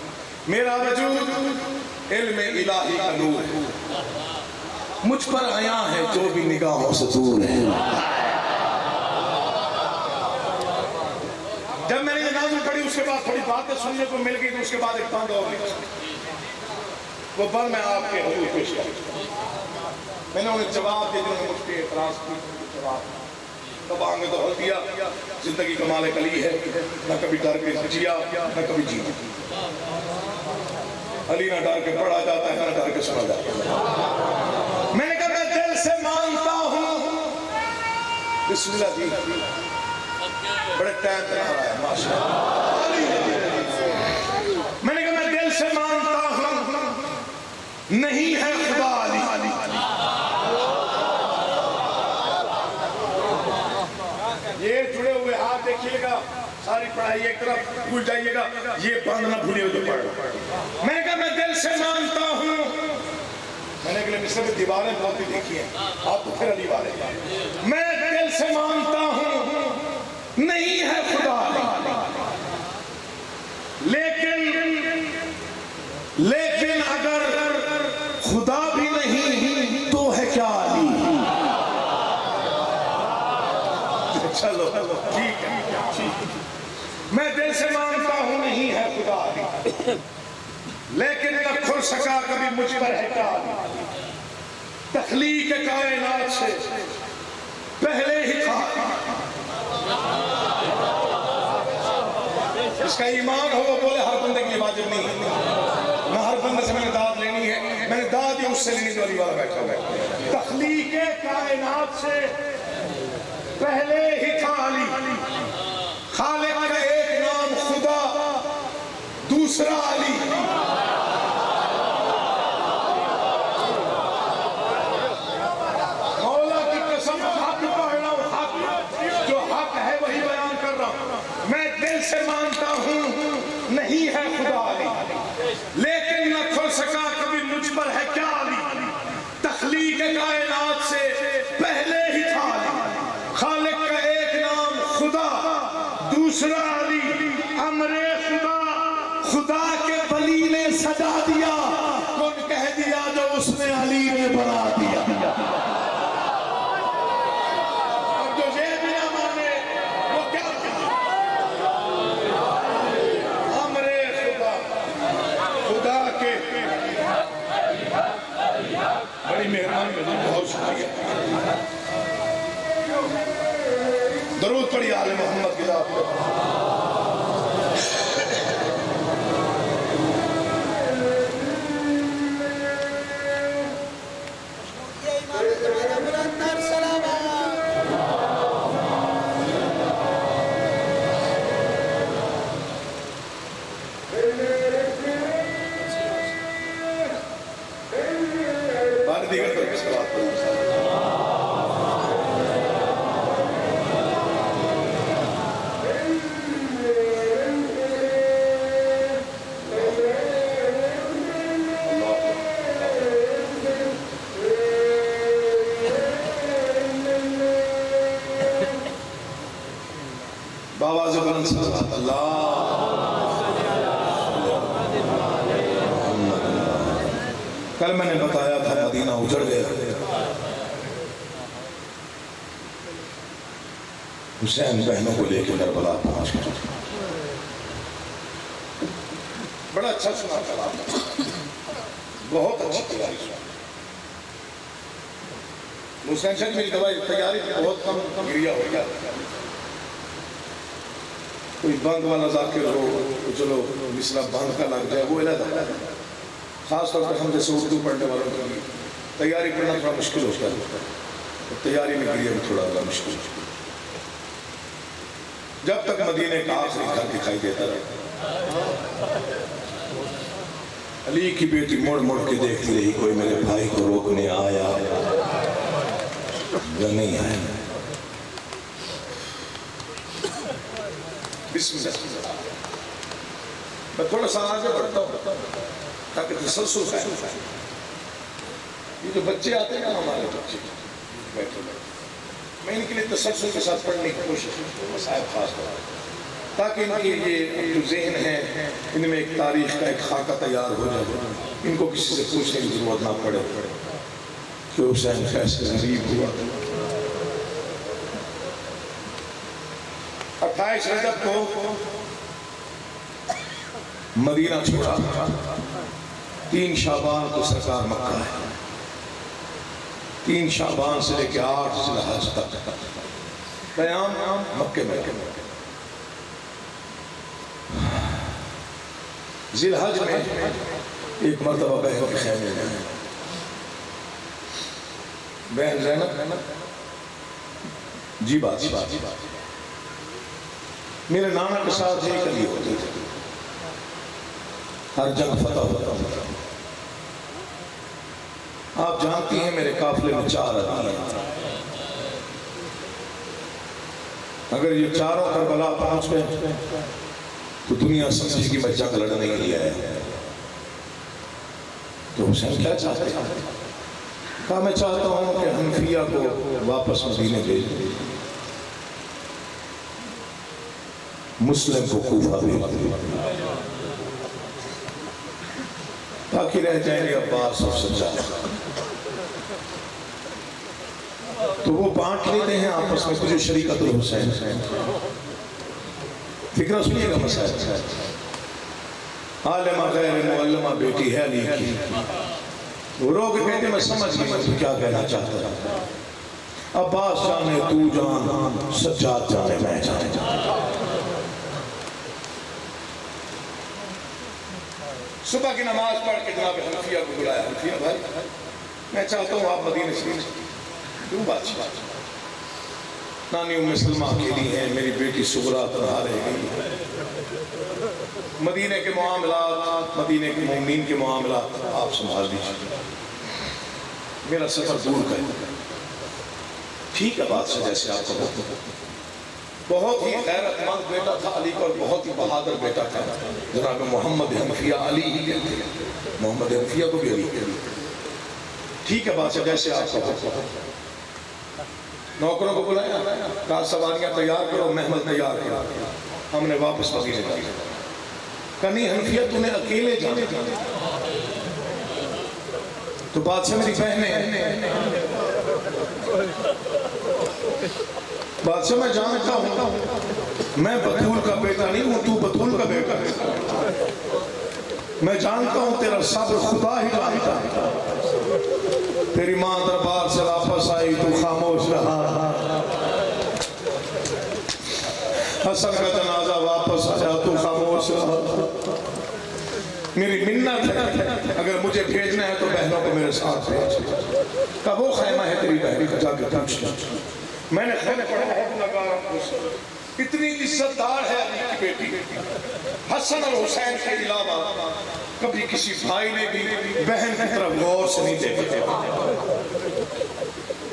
میرا وجود علم الہی کا نور ہے، مجھ پر آیا ہے جو بھی نگاہوں سے دور ہے. جب میں نے یہ نازل پڑھی اس کے بعد تھوڑی باتیں سننے کو مل گئی تو اس کے بعد ایک بند اور نکلا، وہ بند میں آپ کے حضور پیش کرتا. میں نے انہیں جواب دیا جنہوں نے مجھ پہ اعتراض کی، جواب تب آنگے تو حل دیا. زندگی کا مالک علی ہے، نہ کبھی ڈر کے جیا نہ کبھی جیا. علی نہ ڈر کے پڑھا جاتا ہے نہ ڈر کے سنا جاتا ہے. میں نے کہا میں دل سے مانتا ہوں. بسم اللہ جی بڑے ٹائم پہ آ رہا ہے ماشاءاللہ. میں نے کہا میں دل سے مانتا ہوں نہیں ہے خدا علی. یہ جڑے ہوئے ہاتھ دیکھیے گا، ساری پڑھائی ایک طرف بھول جائیے گا، یہ بند نہ بھولے جو پڑھ. میں نے کہا میں دل سے مانتا ہوں. میں نے اگلے مصرے میں دیواریں بہت ہی دیکھی ہیں، آپ تو پھر علی والے. میں دل سے مانتا ہوں نہیں ہے خدا لیکن اگر خدا بھی نہیں تو ہے کیا علی. چلو ٹھیک ہے. میں دل سے مانتا ہوں نہیں ہے خدا علی، لیکن نہ کھل سکا کبھی مجھ پر ہے کیا علی. تخلیق کائنات سے پہلے ہی تھا. اس کا ایمان ہو وہ بولے ہر بندے کی واجب نہیں ہے، نہ ہر بندے سے میں نے داد لینی ہے، میں نے داد ہی اس سے لینی جو علی والا بیٹھا ہوا ہے. تخلیق کائنات سے پہلے ہی تھا علی. خالق کا ایک نام خدا، دوسرا علی. مولا کی قسم حق پڑھ رہا ہوں، حق جو حق ہے وہی بیان کر رہا ہوں. میں دل سے مانتا ہوں نہیں ہے خدا علی، لیکن نہ کھل سکا کبھی مجھ پر ہے کیا علی. تخلیق کائنات سے پہلے ہی تھا علی. خالق کا ایک نام خدا، دوسرا علی. امر خدا خدا کے ولی نے سجا دیا، کن کہہ دیا جو اس نے علی نے بنا دیا. اور جو یہ بھی نہ مانے وہ کیا کہا؟ امر خدا خدا کے. بڑی مہربانی، بہت شکریہ. درود پڑھی آل محمد کی ذات پر. بعد دیگر پر کس کا بات کروں؟ باواز بلند صلوات اللہ. کل میں نے بتایا تھا مدینہ اجڑ گیا، حسین بہنوں کو لے کے کربلا پہنچ گیا. بڑا اچھا سنا کلام، بہت اچھی تیاری سنا. حسین شاہ میری دوائی تیاری بہت کم گریا ہو گیا. کوئی بند والا ذاکر ہو چلو مثلا بند کا لگ جائے وہ علیحدہ. خاص طور پر ہم جیسے اردو پڑھنے والوں کے لیے تیاری کرنا تھوڑا مشکل ہوتا ہے، تیاری میں گریا بھی تھوڑا مشکل ہوتا ہے. جب تک مدینے کا آخری گھر دکھائی دیتا رہا علی کی بیٹی مڑ مڑ کے دیکھتی رہی کوئی میرے بھائی کو روکنے آیا یا نہیں آیا. بسم اللہ. میں تھوڑا سا آگے بڑھتا ہوں تاکہ تسلسل قائم ہو. یہ جو بچے آتے ہیں نا ہمارے بچے بیٹھے میں ان کے لیے تسلسل کے ساتھ پڑھنے کی کوشش کرتا ہوں مسائل خاص طور تاکہ ان کی یہ جو ذہن ہے ان میں ایک تاریخ کا ایک خاکہ تیار ہو جائے, ان کو کسی سے پوچھنے کی ضرورت نہ پڑے کہ حسین کیسے غریب ہوا. 28 رجب کو مدینہ چھوڑا, 3 شعبان کو سرکار مکہ ہے, 3 شعبان سے لے کے 8 ذی الحج تک قیام مکے میں. ذی الحج میں ایک مرتبہ بہن کے خیمے میں بہن زینب جی بات میرے نانا کے ساتھ ایک علی ہوتے تھے, ہر جنگ فتح ہوتا. آپ جانتی ہیں میرے قافلے میں 4 علی ہیں. اگر یہ چاروں کربلا پہنچ گئے تو دنیا سمجھے کہ میں جنگ لڑنے کے لیے آیا. تو حسین کیا چاہتے ہیں؟ کہا میں چاہتا ہوں کہ حنفیہ کو واپس مدینے بھیج دیں, مسلم کو کوفہ بھیج دیں تاکہ رہ جائیں گے عباس اور سجاد. تو وہ بانٹ لیتے ہیں آپس میں تجھے شریکت الحسین. فکرہ سنیے گا مسائل. عالمہ غیر معلمہ بیٹی ہے علی کی. وہ رو کے کہتے میں سمجھ گئی تو کیا کہنا چاہتا ہے. عباس جانے تو جان, سجاد جانے میں جانے. صبح کی نماز پڑھ کے جناب حنفیہ کو بلایا. حنفیہ بھائی میں چاہتا ہوں آپ مدینے سے کیوں بات نانی ام سلمہ اکیلی ہیں, میری بیٹی سغرا تنہا رہ گئی. مدینے کے معاملات, مدینے کے مومنین کے معاملات آپ سنبھال دیجیے, میرا سفر دور کا ہے. ٹھیک ہے بات سے جیسے آپ کو بہت ہی غیرت مند بیٹا تھا علی کا اور بہت ہی بہادر بیٹا تھا جناب محمد حنفیہ. علی ہی کہتے ہیں, محمد حنفیہ کو بھی علی کہتے ہیں. ٹھیک ہے بات سے جیسے آپ کو نوکروں کو بلایا, کہا سواریاں تیار کرو, محمل تیار کرو, ہم نے واپس مدینے جانا. کنی حنفیہ تمہیں اکیلے جانے تو بات سے میری بہنیں بات سے میں جانتا ہوں میں بطول کا بیٹا نہیں ہوں, تو بطول کا بیٹا ہے. میں جانتا ہوں تیرا صبر خدا ہی جانتا ہے. تیری ماں دربار سے واپس آئی تو خاموش رہا, حسن کا جنازہ واپس آیا تو خاموش رہا. میری منت ہے اگر مجھے بھیجنا ہے تو بہنوں کو میرے ساتھ بھیج. کہا وہ خیمہ ہے تیری بہن کا, جا کے پوچھ. میں نے خیمہ پڑھا ہے اتنی عزت دار ہے علی کی بیٹی. حسن اور حسین کے علاوہ کبھی کسی بھائی نے بھی بہن کی طرف غور سے نہیں دیکھا.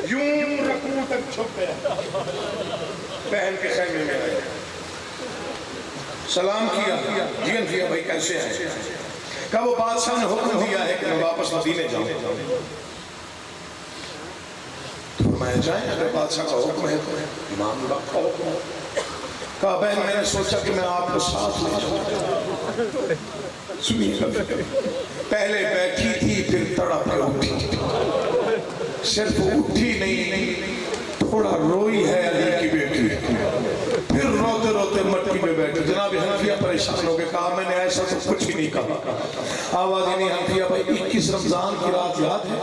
یوں رکوع تک چھپ گیا, بہن کے خیمے میں آئے, سلام کیا. جی انفیہ بھائی کیسے ہیں؟ کہا وہ بادشاہ نے حکم دیا ہے کہ میں واپس مدینے جاؤں. تو فرمایا جائیں, اگر بادشاہ کا حکم ہے تو امام وقت کا حکم ہے. کہا بہن میں نے سوچا کہ میں آپ کو ساتھ لے جاؤں. سنیے گا, پہلے بیٹھی تھی پھر تڑپ کے اٹھی, صرف اٹھی نہیں تھوڑا روئی ہے علی کی بیٹی, پھر روتے روتے مٹی میں بیٹھے. جناب حنفیہ پریشان ہو گئے, کہا میں نے ایسا تو کچھ ہی نہیں کہا. آواز ہی نہیں. حنفیہ بھائی 21 رمضان کی رات یاد ہے؟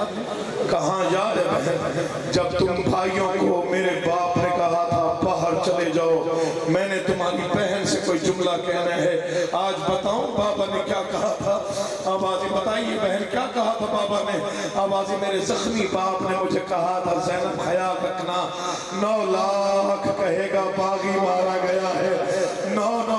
کہاں یاد ہے بہن, جب تم بھائیوں کو میرے باپ نے کہا تھا باہر چلے جاؤ, میں نے تمہاری بہن سے کوئی جملہ کہنا ہے, آج بتاؤں بابا نے کیا کہا تھا؟ آوازی بتائیے بہن کیا کہا تھا بابا نے؟ آوازی میرے زخمی باپ نے مجھے کہا تھا زینب خیال رکھنا 9 لاکھ کہے گا باغی مارا گیا ہے, 9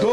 2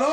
9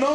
9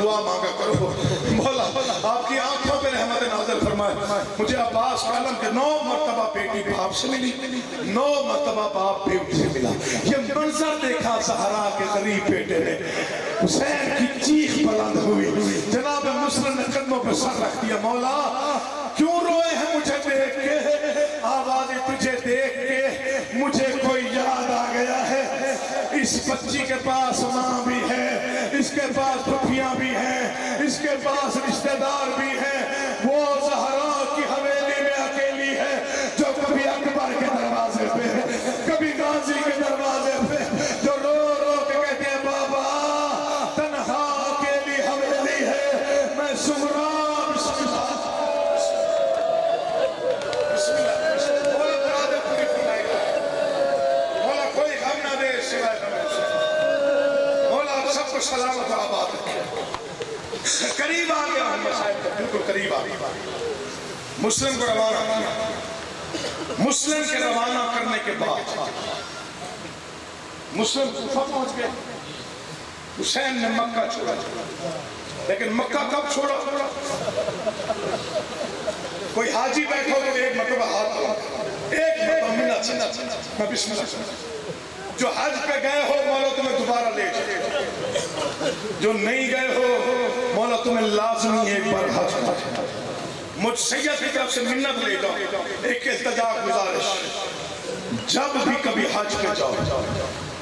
دعا مانگا کرو مولا آپ کی آنکھوں پہ رحمت نازل فرمائے مجھے عباس کا علم کہ 9 مرتبہ بیٹی باپ سے ملی 9 مرتبہ باپ بیٹی سے ملا یہ منظر دیکھا زہرا کے غریب بیٹے نے حسین کی چیخ بلند ہوئی جناب مسلم نے قدموں پہ سر رکھ دیا مولا کیوں روئے ہیں مجھے دیکھ کے آوازیں تجھے دیکھ کے مجھے کوئی یاد آ گیا ہے اس بچی کے پاس ماں بھی ہے اس کے پاس پھپھیاں بھی ہیں اس کے پاس رشتہ دار بھی ہیں وہ زہرا کی حویلی میں اکیلی ہے جو کبھی اکبر کے دروازے پہ کبھی غازی کے دروازے پہ جو رو رو کے کہتے ہیں بابا تنہا اکیلی حویلی ہے میں سمرا سلامت آباد قریب آ گیا ہم صاحب کا بالکل قریب آ گیا مسلم کو روانہ کیا مسلم کے روانہ کرنے کے بعد مسلم کوفہ پہنچ گئے حسین نے مکہ چھوڑا لیکن مکہ کب چھوڑا کوئی حاجی بیٹھو تو ایک مرتبہ ہاتھ ایک مرتبہ منت میں بسم اللہ جو حج پہ گئے ہو مولا تمہیں دوبارہ لے جائے جو نہیں گئے ہو مولا تمہیں لازمی ایک بار حج کرے مجھ سید کی طرف سے منت لے جاؤ ایک التجا گزارش جب بھی کبھی حج پہ جاؤ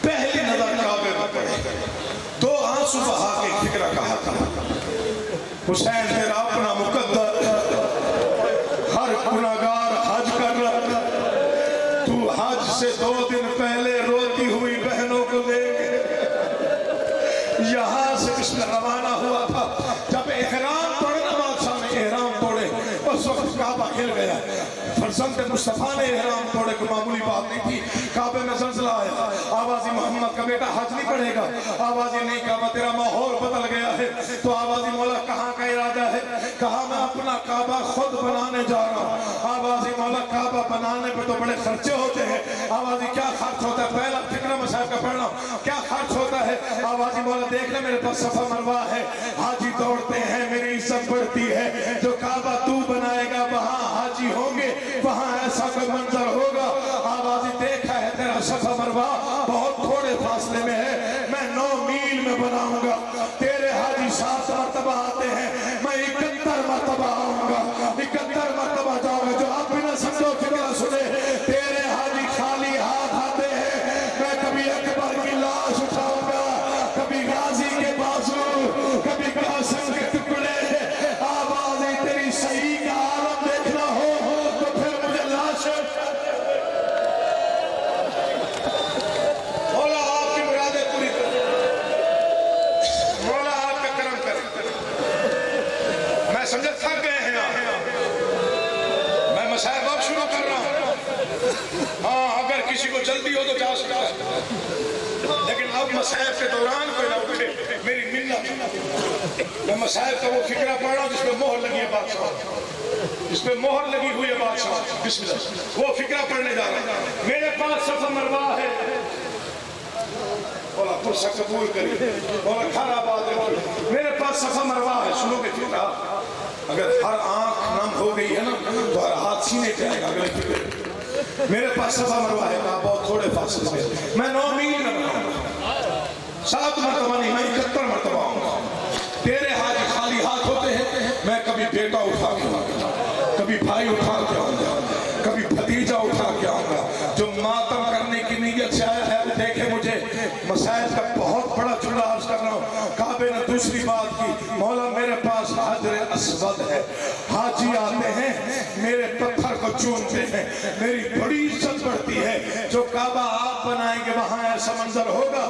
پہلی نظر کعبے میں پڑے 2 آنسو بہا کے فکرہ کہا تھا حسین تیرا اپنا مقدر ہر گناہگار حج کر رہا تو حج سے 2 دن پہلے روتی ہوئی بہنوں کو لے کے یہاں سے بسم اللہ روانہ ہوا تھا جب احرام پڑھنا بادشاہ نے احرام پڑھے اس وقت کعبہ ہل گیا فرزند مصطفیٰ نے احرام پڑھے کوئی معمولی بات نہیں تھی کعبے میں زلزلہ آیا آوازی محمد کا بیٹا حج نہیں پڑھے گا آوازی نہیں کعبہ تیرا ماحول بدل گیا ہے تو آوازی مولا کہاں کا ارادہ ہے کہا میں اپنا کعبہ خود بنانے جا رہا ہوں آوازی مولا کعبہ بنانے پہ تو بڑے خرچے ہوتے ہیں آوازی کیا خرچ ہوتا ہے پہلا فکرہ مسائب کا پڑھنا کیا خرچ ہوتا ہے آوازی مولا دیکھ لے میرے پاس صفا مروہ ہے حاجی دوڑتے ہیں میری عزت بڑھتی ہے جو کعبہ تو بنائے گا وہاں حاجی ہوں گے وہاں ایسا کوئی منظر ہوگا آوازی دیکھا ہے تیرا صفا مروہ بہت تھوڑے فاصلے میں ہے میں 9 میل میں بناؤں گا تیرے حاجی 7 مرتبہ آتے ہیں میں 71 مرتبہ آؤں گا 71 مرتبہ جاؤں گا جو آپ بھی نہ سمجھو فکرہ سنے تیرے حاجی خالی ہاتھ آتے ہیں میں کبھی اکبر کی لاش اٹھاؤں گا کبھی غازی کے بازو کبھی قاسم کے ٹکڑے آوازیں تیری صحیح کا عالم دیکھنا ہو تو پھر مجھے لاش مولا آپ کی مرادیں پوری کرے مولا آپ کا کرم کرے میں سمجھا تھک گئے ہیں میں مسائب اب شروع کر رہا ہوں ہاں اگر کسی کو جلدی ہو تو جا سکتا ہے لیکن اب مسائب کے دوران کوئی نہ اٹھے میری منت میں مسائب کا وہ فکرہ پڑھ رہا ہوں جس پہ مہر لگی ہے بادشاہ جس پہ مہر لگی ہوئی ہے بادشاہ بسم اللہ وہ فکرہ پڑھنے جا رہا ہوں میرے پاس صفا مروہ ہے مولا پرسہ قبول کری مولا کھارا بات رکھی میرے پاس صفا مروہ ہے سنو گے فکرہ اگر ہر آنکھ نم ہو گئی ہے نا تو ہر ہاتھ سینے جائے گا اگلے فکر میرے پاس صفا مروہ ہے کہا بہت تھوڑے فاصلے سے میں 9 میل میں بناؤں گا 7 مرتبہ نہیں میں 71 مرتبہ آؤں گا تیرے حاجی خالی ہاتھ ہوتے ہیں میں کبھی بیٹا اٹھا کے آؤں گا کبھی بھائی اٹھا کے آؤں گا کبھی بھتیجا اٹھا کے آؤں گا جو ماتم کرنے کی نیت سے آیا ہے وہ دیکھے مجھے مسائل کا بہت بڑا جملہ عرض کر رہا ہوں کعبے نے دوسری بات کی مولا میرے پاس حجر اسود ہے حاجی آتے ہیں میرے پتھر کو چومتے ہیں میری بڑی عزت بڑھتی ہے جو کعبہ آپ بنائیں گے وہاں ایسا منظر ہوگا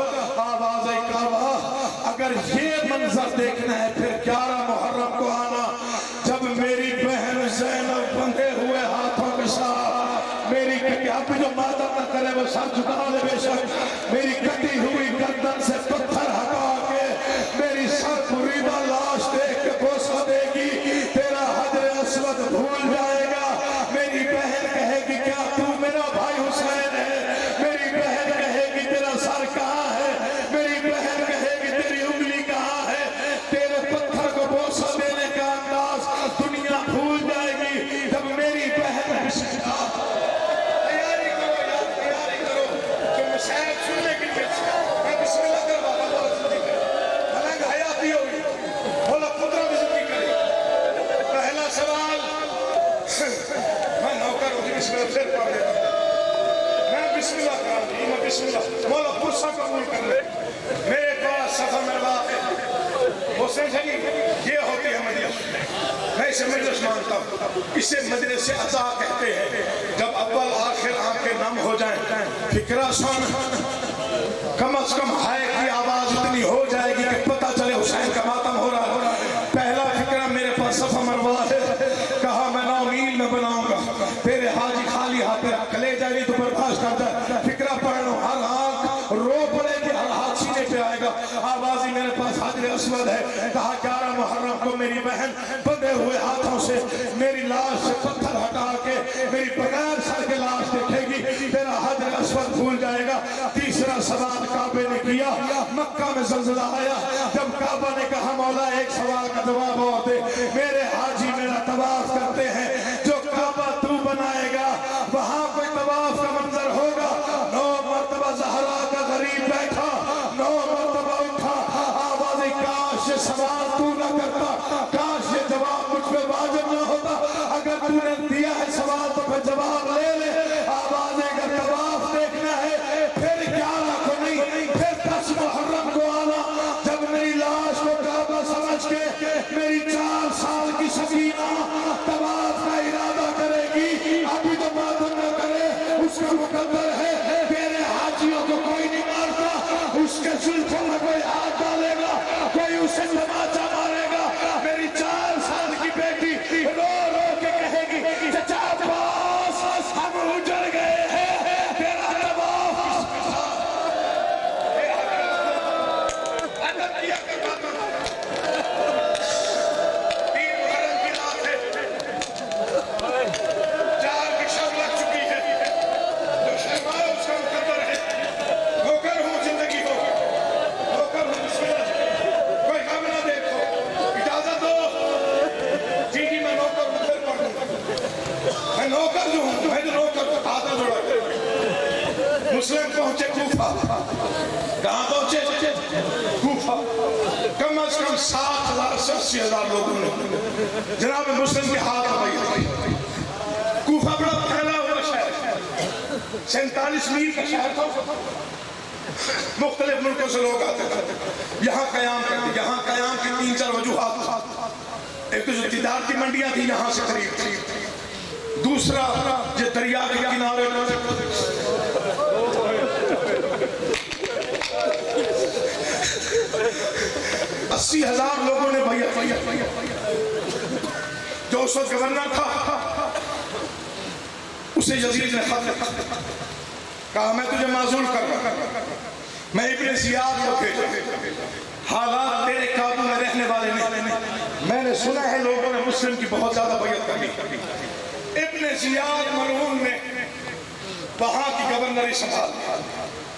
آواز کعبہ اگر یہ منظر دیکھنا ہے پھر 11 محرم کو آنا جب میری بہن زینب بندھے ہوئے ہاتھوں کے ساتھ میری آپ جو ماتم نہ کرے وہ سر جھکا لے بے شک میری کٹی ہوئی گردن سے پتھر ہٹا کے میری سر بریدہ لاش دیکھ کے بوسہ دے گی تیرا حجر اسود بھول جائے گا میری بہن کہے گی کیا تو میرا بھائی حسین ہے میری بہن کہے گی تیرا سر کہاں ہے میری بہن کہے گی تیری انگلی کہاں ہے میرے پاس صفا مروا ہے، وہ سمجھیں گے یہ ہوتی ہے مجلس. میں اسے مجلس مانتا ہوں، اسے مجلس عطا کہتے ہیں. جب اول آخر آنکھیں نم ہو جائیں، فکرہ سن، کم از کم ہائے کی آواز اتنی ہو جائے گی کہ پتہ چلے حسین کا ماتم ہو رہا ہے. پہلا فکرہ میرے پاس صفا مروا ہے، کہا میں 9 میل میں بناؤں گا. تیرے حاجی خالی ہاتھ رکھ لے جائے تو برداشت کرتا. فکرہ پڑھ لو، ہر آنکھ رو پڑے گی، ہر ہاتھ سینے پہ آئے گا. آوازی میرے پاس حجر اسود ہے، کہا 11 محرم کو میری بہن بندے ہوئے ہاتھوں سے میری لاش سے پتھر ہٹا کے میری بغیر سر کے لاش دیکھے گی، تیرا حجر اسود بھول جائے گا. تیسرا سوال کعبے نے کیا، مکہ میں زلزلہ آیا. جب کعبہ نے کہا مولا ایک سوال کا جواب اور دے، میرے حاجی میرا طواف کرتے ہیں، جو کعبہ تو بنائے گا وہاں کوئی طواف کا منظر ہوگا. 9 مرتبہ زہرا کا غریب بیٹھا، 9 مرتبہ اٹھا. آوازیں کاش یہ سوال تو نہ کرتا، کاش یہ جواب مجھ پہ واجب نہ ہوتا. اگر تو نے دیا ہے سوال تو پھر جواب لے لے. آوازیں اگر طواف دیکھنا ہے پھر 11 کو نہیں، پھر 10 محرم کو آنا. جب میری لاش کو کعبہ سمجھ کے میری 4 سال کی سکینہ طواف کا ارادہ کرے گی، ابھی تو ماتم نہ کرے، اس کا مقدر ہے. تیرے حاجیوں کو کوئی نہیں مارتا، اس کے زلفوں میں کوئی ہاتھ ڈالے گا، کوئی اسے تماچا مارے گا. میری 4 سال کی بیٹی رو رو کے کہے گی چچا عباس ہم اجڑ گئے ہیں، تیرا طواف کس کے ساتھ. ادب کیا کرتا تھا. 3 محرم کی رات ہے، 4 کی شب لگ چکی ہے. جو شرمائے اس کا مقدر ہے. نوکر ہوں زندگی ہو، نوکر ہوں بسم اللہ، کوئی غم نہ دیکھو. اجازت دو. جی جی میں نوکر ہوں، پھر پڑھ دوں. میں نوکر جو ہوں، میں جو نوکر ہوں، ہاتھ جوڑا کر. مسلم پہنچے کوفہ. کہاں پہنچے؟ کوفہ. کم از کم 7,000 سے 80,000 لوگوں نے جناب مسلم کے ہاتھ لگائی. کوفہ بڑا پھیلا ہوا شہر، 47 میل کا شہر تھا. مختلف ملکوں سے لوگ آتے تھے، یہاں قیام کرتے. یہاں قیام کی 3-4 وجوہات. ایک تو جو تجارتی منڈیاں تھی یہاں سے قریب تھی. دوسرا جو دریا کے کنارے 80,000 لوگوں نے بیعت. جو اس وقت گورنر تھا اسے یزید نے خط لکھا، کہا میں تجھے معزول کر رہا ہوں، میں ابن زیاد کو بھیجا. حالات تیرے قابو میں رہنے والے نہیں. میں نے سنا ہے لوگوں نے مسلم کی بہت زیادہ بیعت کرنی. ابن زیاد ملعون نے وہاں کی گورنری سنبھال.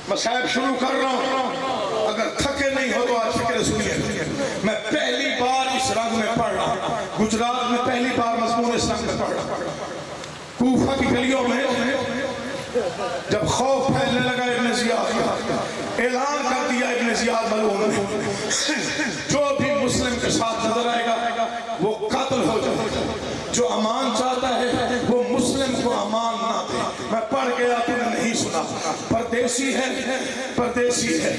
میں صاحب شروع کر رہا ہوں، اگر تھکے نہیں ہو تو آج فکر سنیے. میں پہلی بار اس رنگ میں پڑھ رہا ہوں، گجرات میں پہلی بار مضمون اس رنگ میں پڑھ رہا ہوں. کوفہ کی گلیوں میں جب خوف پھیلنے لگا ابن زیاد کا، اعلان کر دیا ابن زیاد ملعون نے جو بھی مسلم کے ساتھ نظر آئے گا وہ قتل ہو جائے. جو امان چاہتا ہے وہ مسلم کو امان نہ دے. میں پڑھ گیا تو نے نہیں سنا. پردیسی ہے، پردیسی ہے،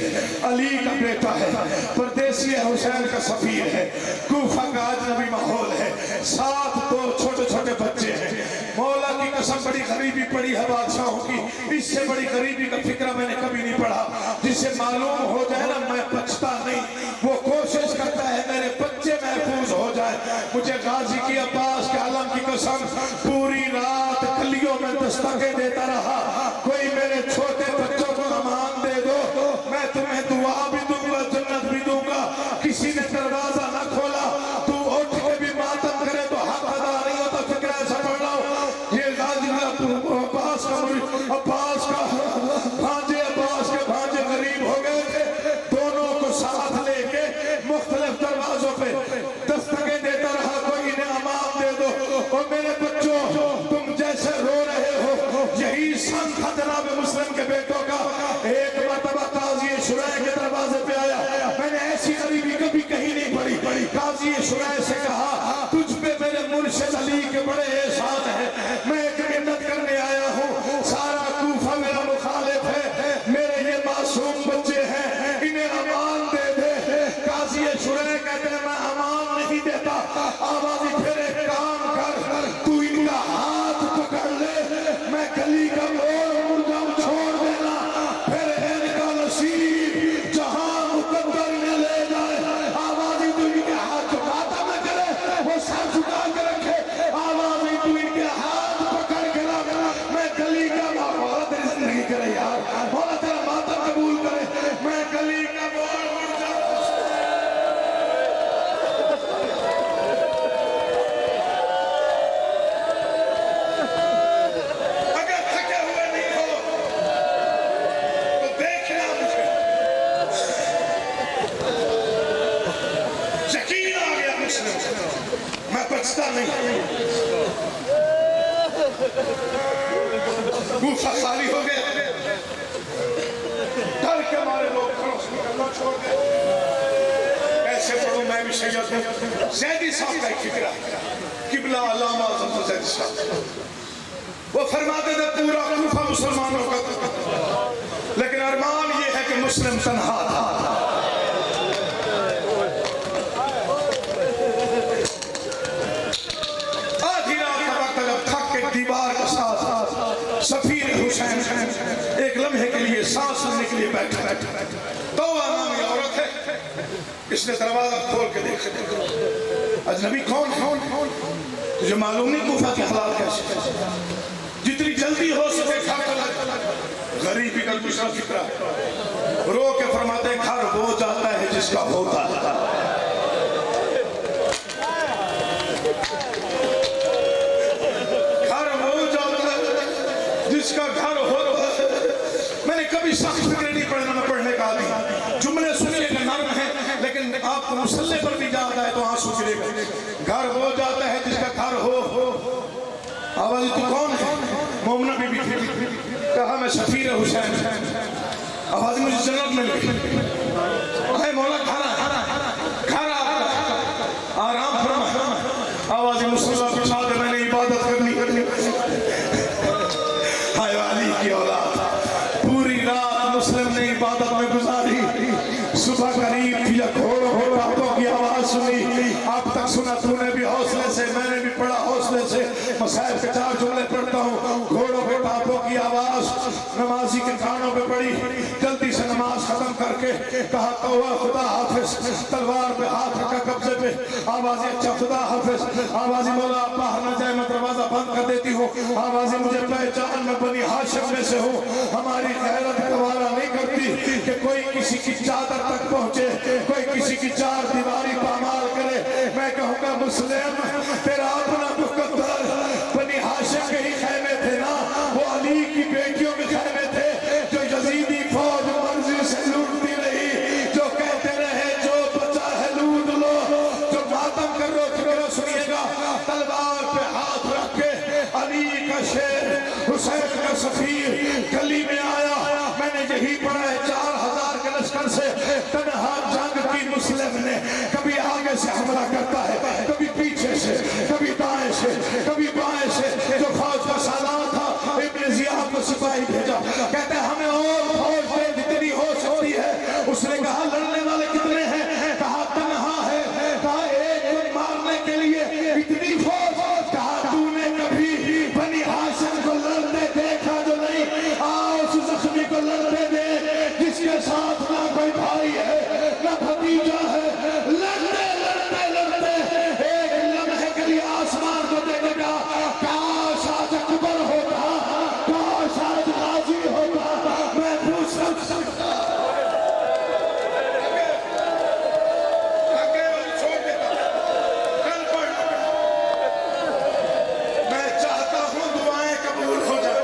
علی کا بیٹا ہے، پردیسی ہے، حسین کا سفیر ہے. کوفہ کا اجنبی ماحول ہے، ساتھ 2 چھوٹے چھوٹے بچے ہیں. مولا کی قسم بڑی غریبی پڑی ہے بادشاہوں کی، اس سے بڑی غریبی کا فکرہ میں نے کبھی نہیں پڑھا. جسے معلوم ہو جائے نا میں بچتا نہیں، وہ کوشش کرتا ہے میرے بچے محفوظ ہو جائے. مجھے غازی کی عباس کے علم کی قسم پوری رات گلیوں میں دستکیں دیتا رہا، کوئی میرے چھوٹے بچوں کو امان دے دو، میں تمہیں دعا بھی دوں گا، جنت بھی دوں گا. کسی نے دروازہ نہ کھولا، تو اٹھ کے بھی ماتم کرے تو حق ادا نہیں ہوتا. فکر ایسا پڑھ رہا ہوں، یہ غازی عباس کا بھانجے، عباس کے بھانجے غریب ہو گئے تھے. دونوں کو ساتھ لے کے مختلف دروازوں پہ دستکیں دیتا رہا، کوئی انہیں امان دے دو. اور میرے بچوں تم جیسے رو رہے ہو یہی سن تھا جناب مسلم کے بیٹوں کا. ایک مرتبہ قاضی شریح کے دروازے راستہ نہیں. کوفہ خالی ہو گیا. ڈر کے مارے لوگ گھروں سے نکلنا چھوڑ گئے. ایسے پڑھوں میں بھی سید ہوں. زیدی صاحب کا ایک فکرہ قبلہ علامہ اعظم زیدی صاحب وہ فرماتے تھے پورا کوفہ مسلمانوں کا تھا لیکن ارمان یہ ہے کہ مسلم تنہا تھا. آدھی رات کا وقت جب تھک کے دیوار کے ساتھ سفیر حسین ایک لمحے کے لیے سانس لینے کے لیے بیٹھا تو وہ نامی عورت ہے. اس نے دروازہ کھول کے دیکھا اجنبی کون ہے؟ تجھے معلوم نہیں کوفہ کے حالات کیسے؟ جتنی جلدی ہو سکے کھا کر غریبی کا دوسرا فکرہ رو کے فرماتے گھر وہ جاتا ہے جس کا ہوتا ہے. گھر وہ جاتا ہے جس کا گھر ہوتا ہے. میں نے کبھی سخت فکرے نہیں پڑھنا میں پڑھنے کا آدمی. جملے سننے کا نرم ہے لیکن آپ کو مسلح پر بھی جاتا ہے تو آنسو گرے گا. گھر وہ جاتا ہے جس کا گھر ہو. آوازی تو کون ہے؟ مومنہ بی بی تھی. کہا میں سفیر حسین. آوازی مجھے جنت مل گئی. اے مولا کھارا آرام فرما. آوازی مسلح بچھا دے میں نے عبادت کرنی. ہائے والی کی اولاد پوری رات مسلم نے عبادت میں گزاری. صبح قریب تھی گھوڑوں باتوں کی آواز سنی. اب تک سنا تو نے بھی حوصلے سے میں نے بھی پڑھا حوصلے سے. مسائل کے 4 جملے پڑھتا ہوں. گھوڑوں کے باتوں کی آواز نمازی کے کانوں پہ پڑی. جلدی سے نماز ختم کر کے کہا توبہ خدا حافظ. تلوار پہ ہاتھ رکھا قبضے پہ. آوازی اچھا خدا حافظ. آوازی مولا باہر نہ جائے میں دروازہ بند کر دیتی ہوں. آوازی مجھے پہچان میں بنی ہاشم میں سے ہوں. ہماری غیرت گوارا نہیں کرتی کہ کوئی کسی کی چادر تک پہنچے کوئی کسی کی 4 دیواری پامال کرے. میں کہوں گا مسلم تیرا اپنا مقدر بنی ہاشم کے ہی خیمے تھے نا. وہ علی کی بیٹیوں کے خیمے تھے جو یزیدی فوج مرضی سے لوٹتی رہی. جو کہتے رہے جو بچا ہے لوٹ لو. جو ماتم کر رو فکر سنیے گا. تلوار پہ ہاتھ رکھ کے علی کا شیر حسین کا سفیر گلی میں آیا. میں نے یہی پڑھا ہے 4000 کے لشکر سے تنہا جنگ کی مسلم نے. کبھی آگے سے حملہ کرتا ہے کبھی پیچھے سے کبھی دائیں سے کبھی بائیں سے. جو فوج کا سالار تھا ابن زیاد کو سپاہی بھیجا. کہتے ہیں ہمیں اور فوج دے جتنی ہو سکتی ہے. اس نے کہا لڑنے والے کتنے ہیں؟ کہا تنہا ہے. کہا ایک کو مارنے کے لیے اتنی فوج. کہا تو نے کبھی بنی ہاشم کو لڑنے دیکھا جو نہیں؟ آؤ اس زخمی کو لڑنے دے جس کے ساتھ نہ کوئی بھائی ہے نہ بھتیجا ہے. لڑنے لڑنے لڑنے ایک لمحے کے لیے آسمان کو دیکھے گا. کاش آج اکبر ہوتا, کاش آج غازی ہوتا. میں پوچھ سکتا میں چاہتا ہوں دعائیں قبول ہو جائے.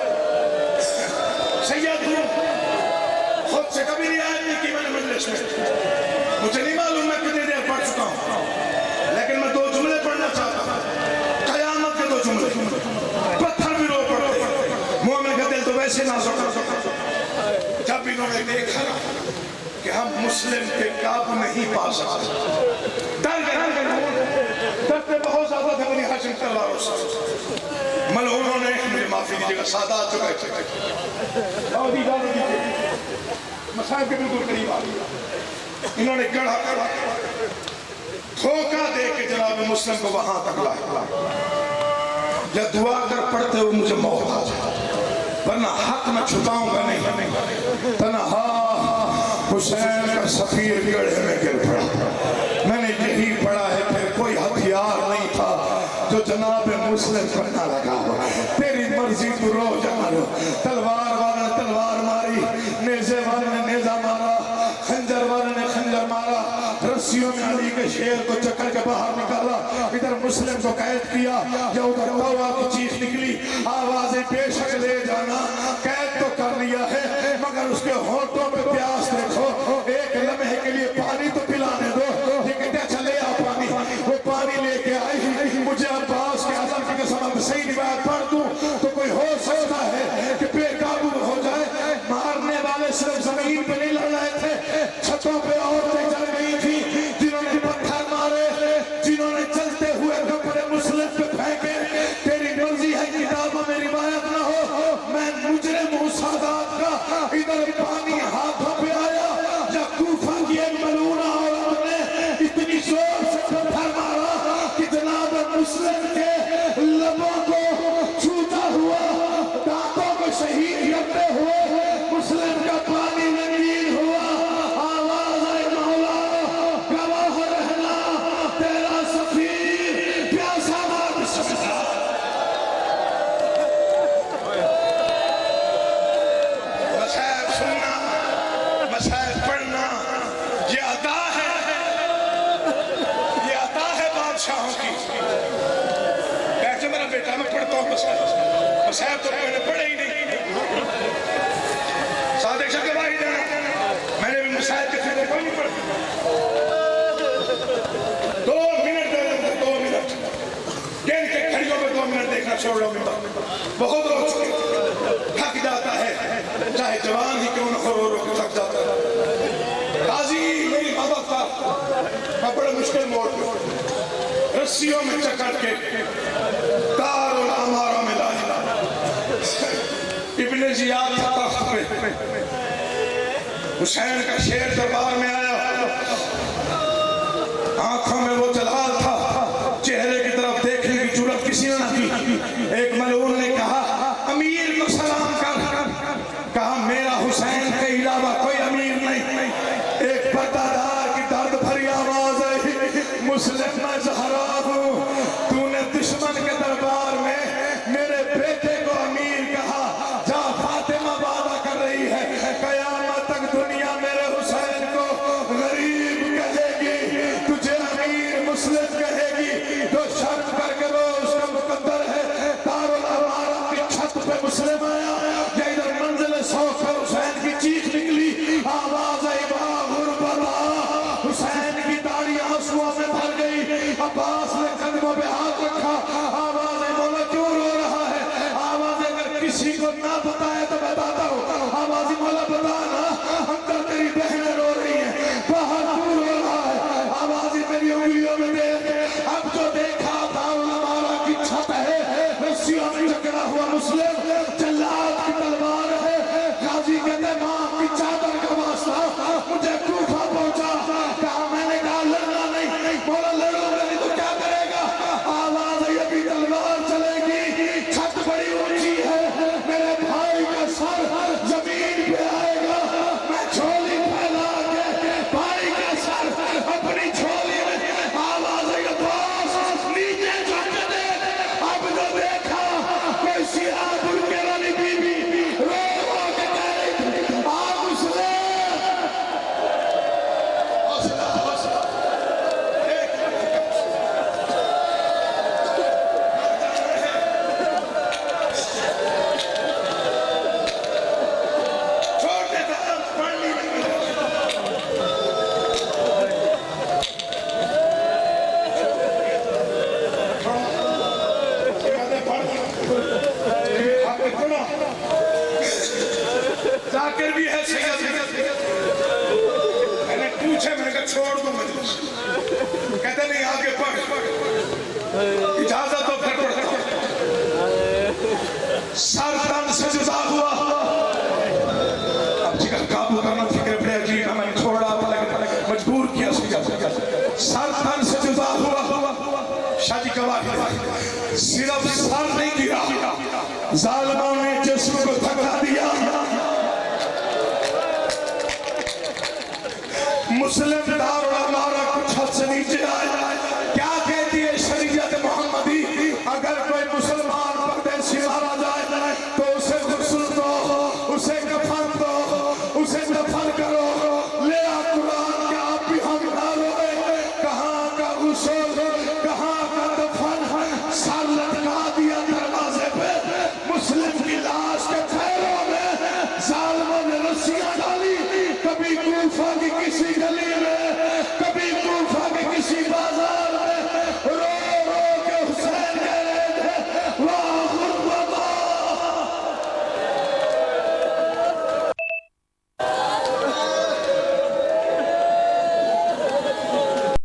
سید ہوں خود سے کبھی رعایت نہیں کی میں نے مجلس میں. مجھے نہیں معلوم میں کتنی دیر پڑھ چکا ہوں لیکن میں 2 جملے پڑھنا چاہتا ہوں. قیامت کے 2 جملے. پتھر بھی رو پڑتے. مومن کا دل تو ویسے نازک ہوتا. جب انہوں نے دیکھا کہ ہم مسلم کے قابو نہیں پا سکتے ڈر گئے. ڈرتے بہت زیادہ تھے بنی ہاشم تلواروں سے. ملعونوں نے مجھے معافی دیجیے گا سادات جو گئے تھے اور دیدار دیجیے مسائل کے بالکل قریب آ گیا. انہوں نے گڑھا دھوکہ دے کے جناب مسلم کو وہاں تک لایا. یا دعا کر پڑھتے ہوئے مجھے موت آ جائے ورنہ حق میں چھپاؤں گا نہیں. تنہا حسین کا سفیر گڑھے میں گر پڑا. میں نے یہی پڑھا ہے پھر کوئی ہتھیار نہیں تھا جو جناب مسلم پر نہ لگا ہو. تیری مرضی تو رو جانو. تلوار والے نے تلوار ماری, نیزے والے نے نیزہ مارا, خنجر والے نے خنجر مارا. رسیوں میں علی کے شیر کو چکر کے باہر نکالا. ادھر مسلم کو قید کیا یا ادھر توبہ کی چیخ نکلی. آوازیں بے شک لے جانا. قید تو کر لیا ہے مگر اس کے ہونٹوں پہ پیاس دیکھو. ایک لمحے کے لیے پانی تو پلانے دو. یہ کہتے اچھا لے آ پانی. وہ پانی لے کے آئی. مجھے اب کوفہ کی ایک ملعونہ عورت نے اتنی زور سے پتھر مارا کہ جناب مسلم کے لبوں کو چھوتا ہوا، دانتوں کو شہید کرتے ہوئے مسلم کا پانی رنگین ہوا۔ آواز آئی مولا گواہ رہنا تیرا سفیر پیاسا مار سکتا۔ مسائب سننا، مسائب پڑھنا، یہ عطا ہے، یہ عطا ہے بادشاہوں کی۔ کہتے میرا بیٹا میں پڑھتا ہوں مسائب تو میں نے پڑھے ہی نہیں۔ صادق شاہ کے بھائی جانا میں نے بھی مسائب کے فکر کوئی نہیں پڑھا۔ 2 منٹ دے دیں، 2 منٹ گن کے کھڑیوں میں 2 منٹ دیکھنا چھوڑ رہا ہوں۔ بہت رو چکے، تھک جاتا ہے، چاہے جوان ہی کیوں نہ ہو، رو رو کے تھک جاتا ہے۔ قاضی میری مدد کر، میں بڑے مشکل موڑ پہ رسیوں میں چکر کے دار الامارہ میں لایا۔ ابن زیاد کا تخت پہ حسین کا شیر دربار میں آیا، آنکھوں میں وہ جلال تھا، چہرے کی طرف دیکھنے کی جرات کسی نے نہ کی۔ ایک ملعون نے کہا امیر کو سلام کر، کہا میرا حسین کے علاوہ کوئی امیر نہیں۔ ایک پردادار کی درد بھری آواز آئی، مسلم میں زہرا ہوں، تو نے دشمن کے دربار میں میرے بیٹے کو امیر کہا، جا فاطمہ وعدہ کر رہی ہے قیامت تک دنیا میرے حسین کو غریب کہے گی، تجھے امیر مسلم کہے گی، تو شرط کر کے وہ اس کا مقدر ہے۔ دارالامارہ کی چھت پہ مسلم آیا، یا ادھر منزل سوف ہے، حسین کی چیخ نکلی، آواز آئی با غربت، حسین کی داڑھی آنسوؤں میں بھر گئی۔ عباس نے قدموں پہ ہاتھ رکھا، آواز آئی مولا کیوں رو رہا ہے؟ آواز اگر کسی کو نہ بتائے تو بتاتا ہوں، آواز مولا بتانا، اندر تیری بہنیں رو رہی ہیں، باہر کیوں رو رہا ہے؟ آواز میری انگلیوں میں دیکھ، اب جو دیکھا دارالامارہ کی چھت ہے، رسیوں میں جکڑا ہوا مسلم، جلاد کی تلوار ہے، غازی کہتے ماں کی چادر کا واسطہ مجھے کوفہ پہنچا، کہا میں نے کہا لڑنا نہیں، مولا لڑو گا نہیں تو کیا کرے گا؟ آواز ہے ابھی تلوار چلے گی، چھت بڑی اونچی ہے، میرے بھائی کا سر زمین پہ آئے گا، میں جھولی پھیلا کے بھائی کا سر اپنی جھولی میں، آواز ہے عباس نیچے جھک دے، اب جو دیکھا کوئی سیاہ برقے والی بی بی رو رو کے کہہ رہی تھی آ مسلم، حوصلہ حوصلہ چھوڑ دیتا پڑھ لی ذاکر بھی ہے سید، میں نے پوچھے، میں نے کہا چھوڑ دوں مجلس، کہتے نہیں آگے پڑھ، اجازت تو پھر پڑھتا۔ سر تن سے جدا ہوا، اب جگر قابو کرنا فکر بڑے عجیب ہے، میں نے چھوڑا مجبور کیا سید، سر تن سے جدا ہوا، شاہ جی گواہی، صرف سر نہیں گرا، ظالموں نے جسم کو تھکا دیا۔ مسلم دارالامارہ کو چھت سے نیچے آئے،